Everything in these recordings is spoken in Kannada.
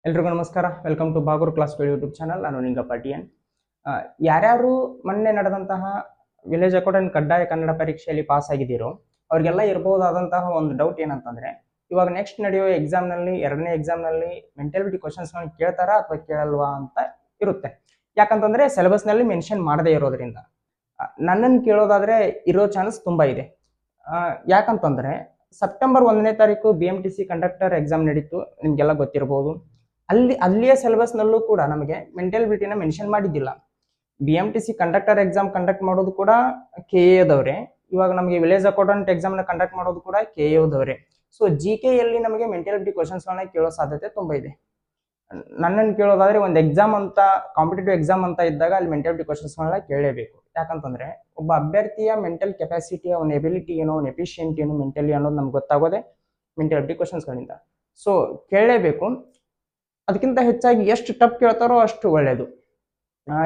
ಎಲ್ರಿಗೂ ನಮಸ್ಕಾರ. Welcome to Bagur class YouTube channel. ನಾನು ನಿಂಗಪ್ಪ ಟಿ.ಎನ್. ಯಾರ್ಯಾರು ಮೊನ್ನೆ ನಡೆದಂತಹ ವಿಲೇಜ್ ಅಕೌಂಟೆಂಟ್ ಕಡ್ಡಾಯ ಕನ್ನಡ ಪರೀಕ್ಷೆಯಲ್ಲಿ ಪಾಸ್ ಆಗಿದ್ದೀರೋ ಅವ್ರಿಗೆಲ್ಲ ಇರಬಹುದಾದಂತಹ ಒಂದು ಡೌಟ್ ಏನಂತಂದ್ರೆ, ಇವಾಗ ನೆಕ್ಸ್ಟ್ ನಡೆಯುವ ಎಕ್ಸಾಮ್ನಲ್ಲಿ, ಎರಡನೇ ಎಕ್ಸಾಮ್ನಲ್ಲಿ ಮೆಂಟಾಲಿಟಿ ಕ್ವಶನ್ಸ್ಗಳನ್ನ ಕೇಳ್ತಾರಾ ಅಥವಾ ಕೇಳಲ್ವಾ ಅಂತ ಇರುತ್ತೆ. ಯಾಕಂತಂದ್ರೆ ಸಿಲೆಬಸ್ನಲ್ಲಿ ಮೆನ್ಷನ್ ಮಾಡದೇ ಇರೋದ್ರಿಂದ. ನನ್ನನ್ನು ಕೇಳೋದಾದ್ರೆ ಇರೋ ಚಾನ್ಸ್ ತುಂಬ ಇದೆ. ಯಾಕಂತಂದ್ರೆ ಸೆಪ್ಟೆಂಬರ್ 1ನೇ ತಾರೀಕು BMTC ಕಂಡಕ್ಟರ್ ಎಕ್ಸಾಮ್ ನಡೀತು, ನಿಮಗೆಲ್ಲ ಗೊತ್ತಿರಬಹುದು. ಅಲ್ಲಿಯ ಸಿಲೆಬಸ್ನಲ್ಲೂ ಕೂಡ ನಮಗೆ ಮೆಂಟಾಲಿಟಿನ ಮೆನ್ಷನ್ ಮಾಡಿದ್ದಿಲ್ಲ. BMTC ಕಂಡಕ್ಟರ್ ಎಕ್ಸಾಮ್ ಕಂಡಕ್ಟ್ ಮಾಡೋದು ಕೂಡ KAದವರೇ, ಇವಾಗ ನಮಗೆ ವಿಲೇಜ್ ಅಕೌಂಟೆಂಟ್ ಎಕ್ಸಾಮ್ನ ಕಂಡಕ್ಟ್ ಮಾಡೋದು ಕೂಡ KAದವರೇ. ಸೊ GKಯಲ್ಲಿ ನಮಗೆ ಮೆಂಟಾಲಿಟಿ ಕ್ವಶನ್ಸ್ಗಳನ್ನ ಕೇಳೋ ಸಾಧ್ಯತೆ ತುಂಬ ಇದೆ. ನನ್ನನ್ನು ಕೇಳೋದಾದ್ರೆ ಒಂದು ಎಕ್ಸಾಮ್ ಅಂತ, ಕಾಂಪಿಟೇಟಿವ್ ಎಕ್ಸಾಮ್ ಅಂತ ಇದ್ದಾಗ ಅಲ್ಲಿ ಮೆಂಟಾಲಿಟಿ ಕ್ವಶನ್ಸ್ಗಳನ್ನ ಕೇಳಲೇಬೇಕು. ಯಾಕಂತಂದ್ರೆ ಒಬ್ಬ ಅಭ್ಯರ್ಥಿಯ ಮೆಂಟಲ್ ಕೆಪಾಸಿಟಿ, ಅವನ ಎಬಿಲಿಟಿ ಏನು, ಅವನ ಎಫಿಷಿಯಂಟ್ ಏನು ಮೆಂಟಲಿ ಅನ್ನೋದು ನಮ್ಗೆ ಗೊತ್ತಾಗೋದೆ ಮೆಂಟಾಲಿಟಿ ಕ್ವಶನ್ಸ್ಗಳಿಂದ. ಸೊ ಕೇಳಲೇಬೇಕು. ಅದಕ್ಕಿಂತ ಹೆಚ್ಚಾಗಿ ಎಷ್ಟು ಟಫ್ ಕೇಳ್ತಾರೋ ಅಷ್ಟು ಒಳ್ಳೆಯದು.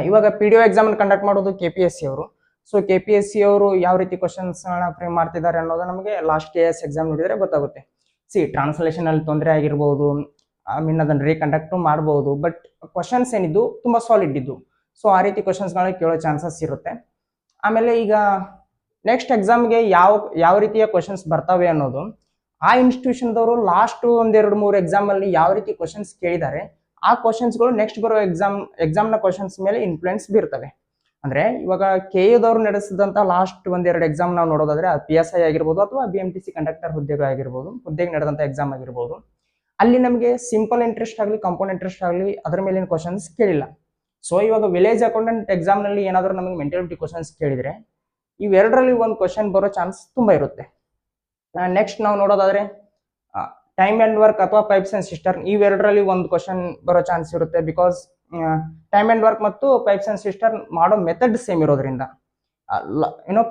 ಇವಾಗ PDO ಎಕ್ಸಾಮ್ ಕಂಡಕ್ಟ್ ಮಾಡೋದು KPSC ಅವರು. ಸೊ KPSC ಅವರು ಯಾವ ರೀತಿ ಕ್ವಶನ್ಸ್ಗಳನ್ನ ಫ್ರೇಮ್ ಮಾಡ್ತಿದ್ದಾರೆ ಅನ್ನೋದು ನಮಗೆ ಲಾಸ್ಟ್ KS ಎಕ್ಸಾಮ್ ನೋಡಿದರೆ ಗೊತ್ತಾಗುತ್ತೆ. ಟ್ರಾನ್ಸ್ಲೇಷನ್ ಅಲ್ಲಿ ತೊಂದರೆ ಆಗಿರ್ಬೋದು, ಅದನ್ನು ರೀಕಂಡಕ್ಟ್ ಮಾಡ್ಬೋದು, ಬಟ್ ಕ್ವಶನ್ಸ್ ಏನಿದ್ದು ತುಂಬ ಸಾಲಿಡ್ ಇದ್ದು. ಸೊ ಆ ರೀತಿ ಕ್ವಶನ್ಸ್ಗಳನ್ನ ಕೇಳೋ ಚಾನ್ಸಸ್ ಇರುತ್ತೆ. ಆಮೇಲೆ ಈಗ ನೆಕ್ಸ್ಟ್ ಎಕ್ಸಾಮ್ಗೆ ಯಾವ ರೀತಿಯ ಕ್ವಶನ್ಸ್ ಬರ್ತವೆ ಅನ್ನೋದು ಆ ಇನ್ಸ್ಟಿಟ್ಯೂಷನ್ದವರು ಲಾಸ್ಟ್ ಒಂದೆರಡು ಮೂರು ಎಕ್ಸಾಮಲ್ಲಿ ಯಾವ ರೀತಿ ಕ್ವಶನ್ಸ್ ಕೇಳಿದ್ದಾರೆ ಆ ಕ್ವಶನ್ಸ್ಗಳು ನೆಕ್ಸ್ಟ್ ಬರೋ ಎಕ್ಸಾಮ್ನ ಕ್ವಶನ್ಸ್ ಮೇಲೆ ಇನ್ಫ್ಲುಯೆನ್ಸ್ ಬೀರ್ತವೆ. ಅಂದರೆ ಇವಾಗ KAದವರು ನಡೆಸಿದಂಥ ಲಾಸ್ಟ್ ಒಂದೆರಡು ಎಕ್ಸಾಮ್ ನಾವು ನೋಡೋದಾದ್ರೆ ಅದು PSI ಆಗಿರ್ಬೋದು ಅಥವಾ BMTC ಕಂಡಕ್ಟರ್ ಹುದ್ದೆಗೆ ನಡೆದಂಥ ಎಕ್ಸಾಮ್ ಆಗಿರ್ಬೋದು. ಅಲ್ಲಿ ನಮಗೆ ಸಿಂಪಲ್ ಇಂಟ್ರೆಸ್ಟ್ ಆಗಲಿ, ಕಾಂಪೌಂಡ್ ಇಂಟ್ರೆಸ್ಟ್ ಆಗಲಿ, ಅದರ ಮೇಲಿನ ಕ್ವಶನ್ಸ್ ಕೇಳಿಲ್ಲ. ಸೊ ಇವಾಗ ವಿಲೇಜ್ ಅಕೌಂಟೆಂಟ್ ಎಕ್ಸಾಮ್ನಲ್ಲಿ ಏನಾದರೂ ನಮಗೆ ಮೆಂಟಾಲಿಟಿ ಕ್ವಶನ್ಸ್ ಕೇಳಿದರೆ ಇವೆರಡರಲ್ಲಿ ಒಂದು ಕ್ವಶನ್ ಬರೋ ಚಾನ್ಸ್ ತುಂಬ ಇರುತ್ತೆ. ನೆಕ್ಸ್ಟ್ ನಾವು ನೋಡೋದಾದ್ರೆ ಟೈಮ್ ಆ್ಯಂಡ್ ವರ್ಕ್ ಅಥವಾ ಪೈಪ್ಸ್ ಆ್ಯಂಡ್ ಸಿಸ್ಟರ್ನ್, ಇವೆರಡರಲ್ಲಿ ಒಂದು ಕ್ವಶನ್ ಬರೋ ಚಾನ್ಸ್ ಇರುತ್ತೆ. ಬಿಕಾಸ್ ಟೈಮ್ ಆ್ಯಂಡ್ ವರ್ಕ್ ಮತ್ತು ಪೈಪ್ಸ್ ಆ್ಯಂಡ್ ಸಿಸ್ಟರ್ನ್ ಮಾಡೋ ಮೆಥಡ್ ಸೇಮ್ ಇರೋದ್ರಿಂದ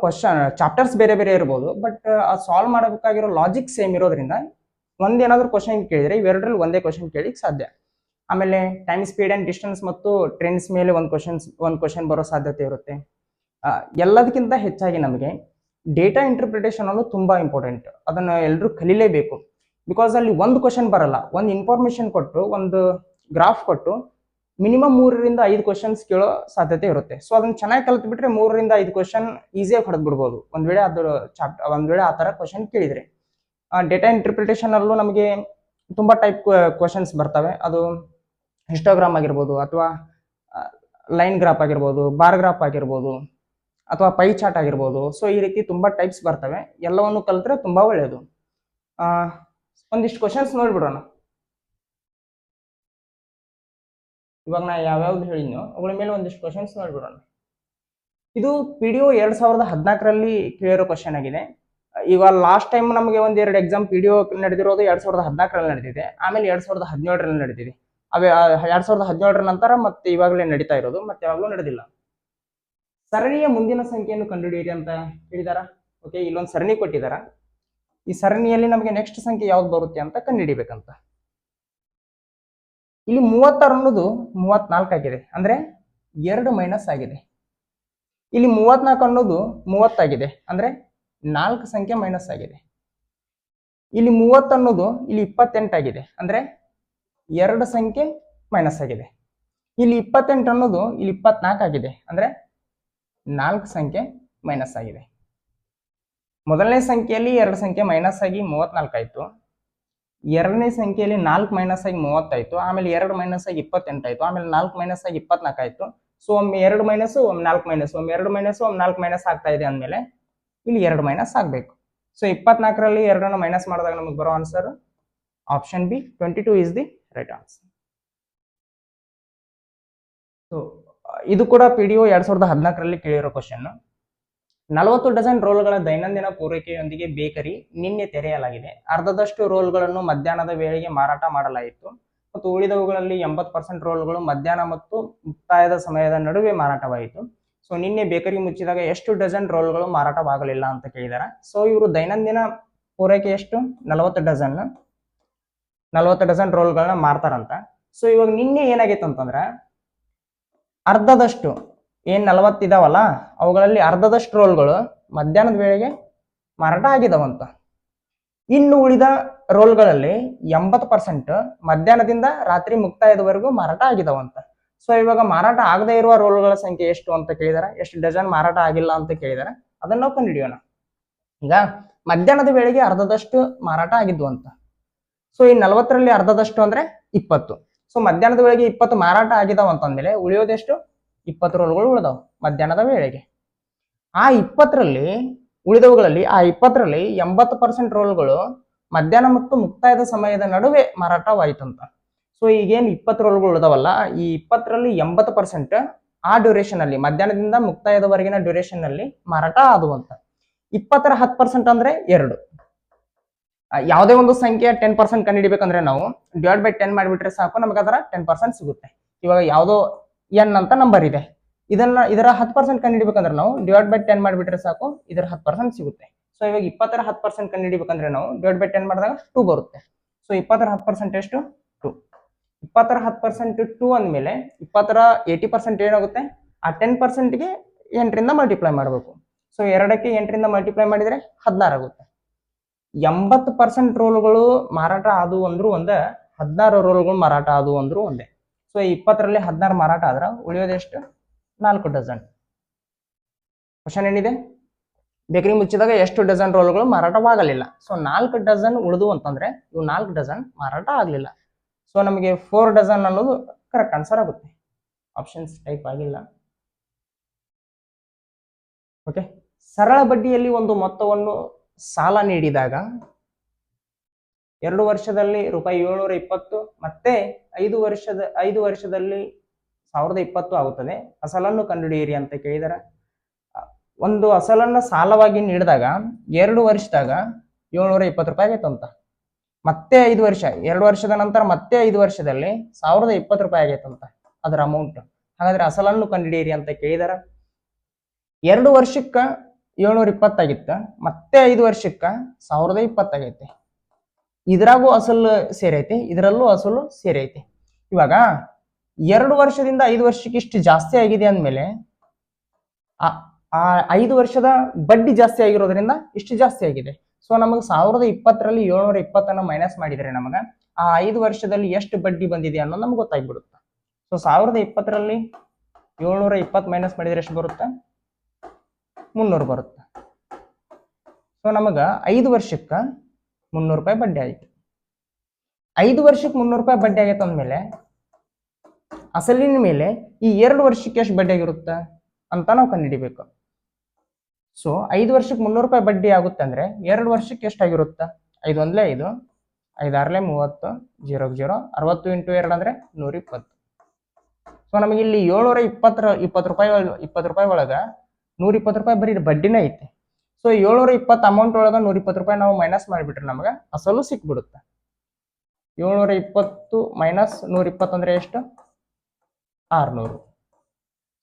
ಕ್ವಶನ್ ಚಾಪ್ಟರ್ಸ್ ಬೇರೆ ಬೇರೆ ಇರ್ಬೋದು, ಬಟ್ ಸಾಲ್ವ್ ಮಾಡಬೇಕಾಗಿರೋ ಲಾಜಿಕ್ ಸೇಮ್ ಇರೋದ್ರಿಂದ ಒಂದೇನಾದ್ರೂ ಕ್ವಶನ್ ಕೇಳಿದರೆ ಇವೆರಡರಲ್ಲಿ ಒಂದೇ ಕ್ವಶನ್ ಕೇಳಿಕ್ಕೆ ಸಾಧ್ಯ. ಆಮೇಲೆ ಟೈಮ್, ಸ್ಪೀಡ್ ಆ್ಯಂಡ್ ಡಿಸ್ಟೆನ್ಸ್ ಮತ್ತು ಟ್ರೆಂಡ್ಸ್ ಮೇಲೆ ಒಂದು ಕ್ವಶನ್ ಬರೋ ಸಾಧ್ಯತೆ ಇರುತ್ತೆ. ಎಲ್ಲದಕ್ಕಿಂತ ಹೆಚ್ಚಾಗಿ ನಮಗೆ ಡೇಟಾ ಇಂಟರ್ಪ್ರಿಟೇಷನ್ ಅನ್ನೋದು ತುಂಬ ಇಂಪಾರ್ಟೆಂಟ್. ಅದನ್ನು ಎಲ್ಲರೂ ಕಲೀಲೇಬೇಕು. ಬಿಕಾಸ್ ಅಲ್ಲಿ ಒಂದು ಕ್ವಶನ್ ಬರಲ್ಲ, ಒಂದು ಇನ್ಫಾರ್ಮೇಶನ್ ಕೊಟ್ಟು, ಒಂದು ಗ್ರಾಫ್ ಕೊಟ್ಟು ಮಿನಿಮಮ್ 3ರಿಂದ 5 ಕ್ವಶನ್ಸ್ ಕೇಳೋ ಸಾಧ್ಯತೆ ಇರುತ್ತೆ. ಸೊ ಅದನ್ನ ಚೆನ್ನಾಗಿ ಕಲಿತು ಬಿಟ್ರೆ 3ರಿಂದ 5 ಕ್ವಶನ್ ಈಸಿಯಾಗಿ ಹೊಡೆದು ಬಿಡ್ಬೋದು, ಒಂದ್ ವೇಳೆ ಆ ಥರ ಕ್ವಶನ್ ಕೇಳಿದರೆ. ಡೇಟಾ ಇಂಟರ್ಪ್ರಿಟೇಷನ್ ಅಲ್ಲೂ ನಮಗೆ ತುಂಬ ಟೈಪ್ ಕ್ವಶನ್ಸ್ ಬರ್ತವೆ. ಅದು ಹಿಸ್ಟೋಗ್ರಾಮ್ ಆಗಿರ್ಬೋದು, ಅಥವಾ ಲೈನ್ ಗ್ರಾಫ್ ಆಗಿರ್ಬೋದು, ಬಾರ್ ಗ್ರಾಫ್ ಆಗಿರ್ಬೋದು, ಅಥವಾ ಪೈ ಚಾರ್ಟ್ ಆಗಿರ್ಬೋದು. ಸೊ ಈ ರೀತಿ ತುಂಬ ಟೈಪ್ಸ್ ಬರ್ತವೆ. ಎಲ್ಲವನ್ನು ಕಲಿತ್ರೆ ತುಂಬ ಒಳ್ಳೆಯದು. ಒಂದಿಷ್ಟು ಕ್ವಶನ್ಸ್ ನೋಡ್ಬಿಡೋಣ. ಇವಾಗ ನಾ ಯಾವ್ಯಾವ್ದು ಹೇಳಿದ್ನೋ ಅವುಗಳ ಮೇಲೆ ಒಂದಿಷ್ಟು ಕ್ವಶನ್ಸ್ ನೋಡ್ಬಿಡೋಣ. ಇದು PDO 2014ರಲ್ಲಿ ಕೇಳಿರೋ ಕ್ವಶನ್ ಆಗಿದೆ. ಈಗ ಲಾಸ್ಟ್ ಟೈಮ್ ನಮಗೆ ಒಂದೆರಡು ಎಕ್ಸಾಮ್ PDO ನಡೆದಿರೋದು 2014ರಲ್ಲಿ ನಡೆದಿದೆ, ಆಮೇಲೆ 2017ರಲ್ಲಿ ನಡೆದಿದೆ. 2017ರ ನಂತರ ಮತ್ತೆ ಇವಾಗಲೇ ನಡೀತಾ ಇರೋದು, ಮತ್ತೆ ಯಾವಾಗಲೂ ನಡೆದಿಲ್ಲ. ಸರಣಿಯ ಮುಂದಿನ ಸಂಖ್ಯೆಯನ್ನು ಕಂಡುಹಿಡಿಯಿರಿ ಅಂತ ಹೇಳಿದಾರ. ಓಕೆ, ಇಲ್ಲೊಂದು ಸರಣಿ ಕೊಟ್ಟಿದಾರ. ಈ ಸರಣಿಯಲ್ಲಿ ನಮಗೆ ನೆಕ್ಸ್ಟ್ ಸಂಖ್ಯೆ ಯಾವ್ದು ಬರುತ್ತೆ ಅಂತ ಕಂಡುಹಿಡಿಬೇಕಂತ. ಇಲ್ಲಿ 36 ಅನ್ನೋದು 34 ಆಗಿದೆ, ಅಂದ್ರೆ 2 ಮೈನಸ್ ಆಗಿದೆ. ಇಲ್ಲಿ 34 ಅನ್ನೋದು 30 ಆಗಿದೆ, ಅಂದ್ರೆ 4 ಸಂಖ್ಯೆ ಮೈನಸ್ ಆಗಿದೆ. ಇಲ್ಲಿ 30 ಅನ್ನೋದು ಇಲ್ಲಿ 28 ಆಗಿದೆ, ಅಂದ್ರೆ 2 ಸಂಖ್ಯೆ ಮೈನಸ್ ಆಗಿದೆ. ಇಲ್ಲಿ 28 ಅನ್ನೋದು ಇಲ್ಲಿ 24 ಆಗಿದೆ, ಅಂದ್ರೆ 4 ಸಂಖ್ಯೆ ಮೈನಸ್ ಆಗಿದೆ. ಮೊದಲನೇ ಸಂಖ್ಯೆಯಲ್ಲಿ 2 ಸಂಖ್ಯೆ ಮೈನಸ್ ಆಗಿ 34 ಆಯ್ತು. ಎರಡನೇ ಸಂಖ್ಯೆಯಲ್ಲಿ 4 ಮೈನಸ್ ಆಗಿ 30 ಆಯ್ತು. ಆಮೇಲೆ 2 ಮೈನಸ್ ಆಗಿ 28 ಆಯ್ತು. ಆಮೇಲೆ 4 ಮೈನಸ್ ಆಗಿ 24 ಆಯ್ತು. ಸೊ ಒಮ್ಮೆ 2 ಮೈನಸ್, ಒಮ್ಮೆ 4 ಮೈನಸ್, ಒಮ್ಮೆ 2 ಮೈನಸ್, ಒಮ್ಮೆ 4 ಮೈನಸ್ ಆಗ್ತಾ ಇದೆ ಅಂದಮೇಲೆ ಇಲ್ಲಿ 2 ಮೈನಸ್ ಆಗಬೇಕು. ಸೊ 24ರಲ್ಲಿ 2 ಮೈನಸ್ ಮಾಡಿದಾಗ ನಮಗೆ ಬರೋ answer option B, 22 is the right answer. So ಇದು ಕೂಡ PDO 2014ರಲ್ಲಿ ಕೇಳಿರೋ ಕ್ವಶನ್. 40 ಡಜನ್ ರೋಲ್ಗಳ ದೈನಂದಿನ ಪೂರೈಕೆಯೊಂದಿಗೆ ಬೇಕರಿ ನಿನ್ನೆ ತೆರೆಯಲಾಗಿದೆ. ಅರ್ಧದಷ್ಟು ರೋಲ್ಗಳನ್ನು ಮಧ್ಯಾಹ್ನದ ವೇಳೆಗೆ ಮಾರಾಟ ಮಾಡಲಾಯಿತು ಮತ್ತು ಉಳಿದವುಗಳಲ್ಲಿ 80% ರೋಲ್ಗಳು ಮಧ್ಯಾಹ್ನ ಮತ್ತು ಮುಕ್ತಾಯದ ಸಮಯದ ನಡುವೆ ಮಾರಾಟವಾಯಿತು. ಸೊ ನಿನ್ನೆ ಬೇಕರಿ ಮುಚ್ಚಿದಾಗ ಎಷ್ಟು ಡಜನ್ ರೋಲ್ಗಳು ಮಾರಾಟವಾಗಲಿಲ್ಲ ಅಂತ ಕೇಳಿದಾರೆ. ಸೊ ಇವರು ದೈನಂದಿನ ಪೂರೈಕೆ ಎಷ್ಟು, 40 ಡಜನ್ ರೋಲ್ಗಳನ್ನ ಮಾರ್ತಾರಂತ. ಸೊ ಇವಾಗ ನಿನ್ನೆ ಏನಾಗೈತೆ ಅಂತಂದ್ರೆ ಅರ್ಧದಷ್ಟು ಏನ್ 40 ಇದಾವಲ್ಲ ಅವುಗಳಲ್ಲಿ ಅರ್ಧದಷ್ಟು ರೋಲ್ಗಳು ಮಧ್ಯಾಹ್ನದ ವೇಳೆಗೆ ಮಾರಾಟ ಆಗಿದಾವಂತ. ಇನ್ನು ಉಳಿದ ರೋಲ್ಗಳಲ್ಲಿ 80% ಮಧ್ಯಾಹ್ನದಿಂದ ರಾತ್ರಿ ಮುಕ್ತಾಯದವರೆಗೂ ಮಾರಾಟ ಆಗಿದಾವಂತ. ಸೊ ಇವಾಗ ಮಾರಾಟ ಆಗದೇ ಇರುವ ರೋಲ್ಗಳ ಸಂಖ್ಯೆ ಎಷ್ಟು ಅಂತ ಕೇಳಿದಾರೆ, ಎಷ್ಟು ಡಜನ್ ಮಾರಾಟ ಆಗಿಲ್ಲ ಅಂತ ಕೇಳಿದಾರೆ, ಅದನ್ನ ನಾವು ಕಂಡುಹಿಡಿಯೋಣ. ಈಗ ಮಧ್ಯಾಹ್ನದ ವೇಳೆಗೆ ಅರ್ಧದಷ್ಟು ಮಾರಾಟ ಆಗಿದ್ವು ಅಂತ. ಸೊ ಈ 40ರಲ್ಲಿ ಅರ್ಧದಷ್ಟು ಅಂದ್ರೆ 20. ಸೊ ಮಧ್ಯಾಹ್ನದ ವೇಳೆಗೆ 20 ಮಾರಾಟ ಆಗಿದಾವ ಅಂತಂದ್ಮೇಲೆ ಉಳಿಯೋದೆಷ್ಟು? 20 ರೋಲ್ಗಳು ಉಳಿದಾವ ಮಧ್ಯಾಹ್ನದ ವೇಳೆಗೆ. ಆ 20ರಲ್ಲಿ ಉಳಿದವುಗಳಲ್ಲಿ ಆ 20ರಲ್ಲಿ 80% ರೋಲ್ಗಳು ಮಧ್ಯಾಹ್ನ ಮತ್ತು ಮುಕ್ತಾಯದ ಸಮಯದ ನಡುವೆ ಮಾರಾಟವಾಯಿತಂತ. ಸೊ ಈಗೇನು 20 ರೋಲ್ಗಳು ಉಳಿದವಲ್ಲ, ಈ 20ರಲ್ಲಿ 80% ಆ ಡ್ಯೂರೇಷನ್ ಅಲ್ಲಿ ಮಧ್ಯಾಹ್ನದಿಂದ ಮುಕ್ತಾಯದವರೆಗಿನ ಡ್ಯೂರೇಷನ್ ನಲ್ಲಿ ಮಾರಾಟ ಆದುವಂತ. 20ರ 10% ಅಂದ್ರೆ 2. ಯಾವುದೇ ಒಂದು ಸಂಖ್ಯೆ 10% ಕಂಡುಹಿಡಿಬೇಕಂದ್ರೆ ನಾವು ಡಿವೈಡ್ ಬೈ 10 ಮಾಡಿಬಿಟ್ರೆ ಸಾಕು, ನಮಗೆ ಅದರ 10% ಸಿಗುತ್ತೆ. ಇವಾಗ ಯಾವುದೋ ಎನ್ ಅಂತ ನಂಬರ್ ಇದೆ, ಇದರ 10% ಕಂಡುಹಿಡಿಬೇಕಂದ್ರೆ ನಾವು ಡಿವೈಡ್ ಬೈ 10 ಮಾಡಿಬಿಟ್ರೆ ಸಾಕು, ಇದರ 10% ಸಿಗುತ್ತೆ. ಸೊ ಇವಾಗ 20ರ 10% ಕಂಡುಹಿಡಿಬೇಕಂದ್ರೆ ನಾವು ಡಿವೈಡ್ ಬೈ 10 ಮಾಡಿದಾಗ 2 ಬರುತ್ತೆ. ಸೊ 20ರ 10% ಎಷ್ಟು? 2. 20ರ 10% 2 ಅಂದ್ಮೇಲೆ 20ರ 80% ಏನಾಗುತ್ತೆ? ಆ 10%ಗೆ 8ರಿಂದ ಮಲ್ಟಿಪ್ಲೈ ಮಾಡಬೇಕು. ಸೊ 2ಕ್ಕೆ 8ರಿಂದ ಮಲ್ಟಿಪ್ಲೈ ಮಾಡಿದ್ರೆ 16 ಆಗುತ್ತೆ. 80% ರೋಲ್ಗಳು ಮಾರಾಟ ಆದವು ಅಂದ್ರು ಒಂದೇ, 16 ರೋಲ್ಗಳು ಮಾರಾಟ ಆದವು ಅಂದ್ರು ಒಂದೇ. ಸೊ 20ರಲ್ಲಿ 16 ಮಾರಾಟ ಆದ್ರ ಉಳಿಯೋದೆಷ್ಟು? 4 ಡಜನ್. ಕ್ವಶನ್ ಏನಿದೆ? ಬೇಕರಿ ಮುಚ್ಚಿದಾಗ ಎಷ್ಟು ಡಜನ್ ರೋಲ್ಗಳು ಮಾರಾಟವಾಗಲಿಲ್ಲ? ಸೊ 4 ಡಜನ್ ಉಳಿದು ಅಂತಂದ್ರೆ ಇವು 4 ಡಜನ್ ಮಾರಾಟ ಆಗಲಿಲ್ಲ. ಸೊ ನಮಗೆ 4 ಡಜನ್ ಅನ್ನೋದು ಕರೆಕ್ಟ್ ಆನ್ಸರ್ ಆಗುತ್ತೆ. ಆಪ್ಷನ್ಸ್ ಟೈಪ್ ಆಗಿಲ್ಲ. ಓಕೆ. ಸರಳ ಬಡ್ಡಿಯಲ್ಲಿ ಒಂದು ಮೊತ್ತವನ್ನು ಸಾಲ ನೀಡಿದಾಗ 2 ವರ್ಷದಲ್ಲಿ ₹720 ಮತ್ತೆ 5 ವರ್ಷದಲ್ಲಿ 1020 ಆಗುತ್ತದೆ. ಅಸಲನ್ನು ಕಂಡುಹಿಡಿಯಿರಿ ಅಂತ ಕೇಳಿದರೆ, ಒಂದು ಅಸಲನ್ನ ಸಾಲವಾಗಿ ನೀಡಿದಾಗ 2 ವರ್ಷದಾಗ ₹720 ಆಗೈತಂತ. ಮತ್ತೆ 5 ವರ್ಷ, 2 ವರ್ಷದ ನಂತರ ಮತ್ತೆ 5 ವರ್ಷದಲ್ಲಿ ₹1020 ಆಗೈತಂತ ಅದರ ಅಮೌಂಟ್. ಹಾಗಾದ್ರೆ ಅಸಲನ್ನು ಕಂಡುಹಿಡಿಯಿರಿ ಅಂತ ಕೇಳಿದಾರ. 2 ವರ್ಷಕ್ಕ 720 ಆಗಿತ್ತ, ಮತ್ತೆ 5 ವರ್ಷಕ್ಕ 1020 ಆಗೈತೆ. ಇದ್ರಾಗೂ ಅಸಲು ಸೇರೈತಿ, ಇದರಲ್ಲೂ ಅಸಲು ಸೇರೈತಿ. ಇವಾಗ 2 ವರ್ಷದಿಂದ 5 ವರ್ಷಕ್ಕೆ ಇಷ್ಟು ಜಾಸ್ತಿ ಆಗಿದೆ ಅಂದ್ಮೇಲೆ ಆ 5 ವರ್ಷದ ಬಡ್ಡಿ ಜಾಸ್ತಿ ಆಗಿರೋದ್ರಿಂದ ಇಷ್ಟು ಜಾಸ್ತಿ ಆಗಿದೆ. ಸೊ ನಮಗೆ 1020ರಲ್ಲಿ 720 ಮೈನಸ್ ಮಾಡಿದ್ರೆ ನಮಗ ಆ 5 ವರ್ಷದಲ್ಲಿ ಎಷ್ಟು ಬಡ್ಡಿ ಬಂದಿದೆ ಅನ್ನೋದು ನಮ್ಗೆ ಗೊತ್ತಾಗ್ಬಿಡುತ್ತೆ. ಸೊ 1020ರಲ್ಲಿ 720 ಮೈನಸ್ ಮಾಡಿದ್ರೆ ಎಷ್ಟು ಬರುತ್ತೆ? 300 ಬರುತ್ತೆ. ಸೊ ನಮಗ 5 ವರ್ಷಕ್ಕೆ ₹300 ಬಡ್ಡಿ ಆಯ್ತು. 5 ವರ್ಷಕ್ಕೆ ₹300 ಬಡ್ಡಿ ಆಗೈತೆ ಅಂದ್ಮೇಲೆ ಅಸಲಿನ ಮೇಲೆ ಈ 2 ವರ್ಷಕ್ಕೆ ಎಷ್ಟು ಬಡ್ಡಿ ಆಗಿರುತ್ತೆ ಅಂತ ನಾವು ಕಂಡುಹಿಡಿಬೇಕು. ಸೊ 5 ವರ್ಷಕ್ಕೆ ₹300 ಬಡ್ಡಿ ಆಗುತ್ತೆ ಅಂದ್ರೆ 2 ವರ್ಷಕ್ಕೆ ಎಷ್ಟಾಗಿರುತ್ತೆ? 5 ಒಂದ್ಲೆ 5, 5 ಆರ್ಲೆ 30, 0 0, 60 × 2 ಅಂದ್ರೆ 120. ಸೊ ನಮಗೆ ಇಲ್ಲಿ 720 ರೂಪಾಯಿ ಒಳಗ ₹120 ಬರೀ ಬಡ್ಡಿನೇ ಐತಿ. ಸೊ 720 ಅಮೌಂಟ್ ಒಳಗ ₹120 ನಾವು ಮೈನಸ್ ಮಾಡಿಬಿಟ್ರೆ ನಮಗೆ ಅಸಲು ಸಿಕ್ಬಿಡುತ್ತೆ. 720 ಮೈನಸ್ 120 ಅಂದ್ರೆ ಎಷ್ಟು? 600.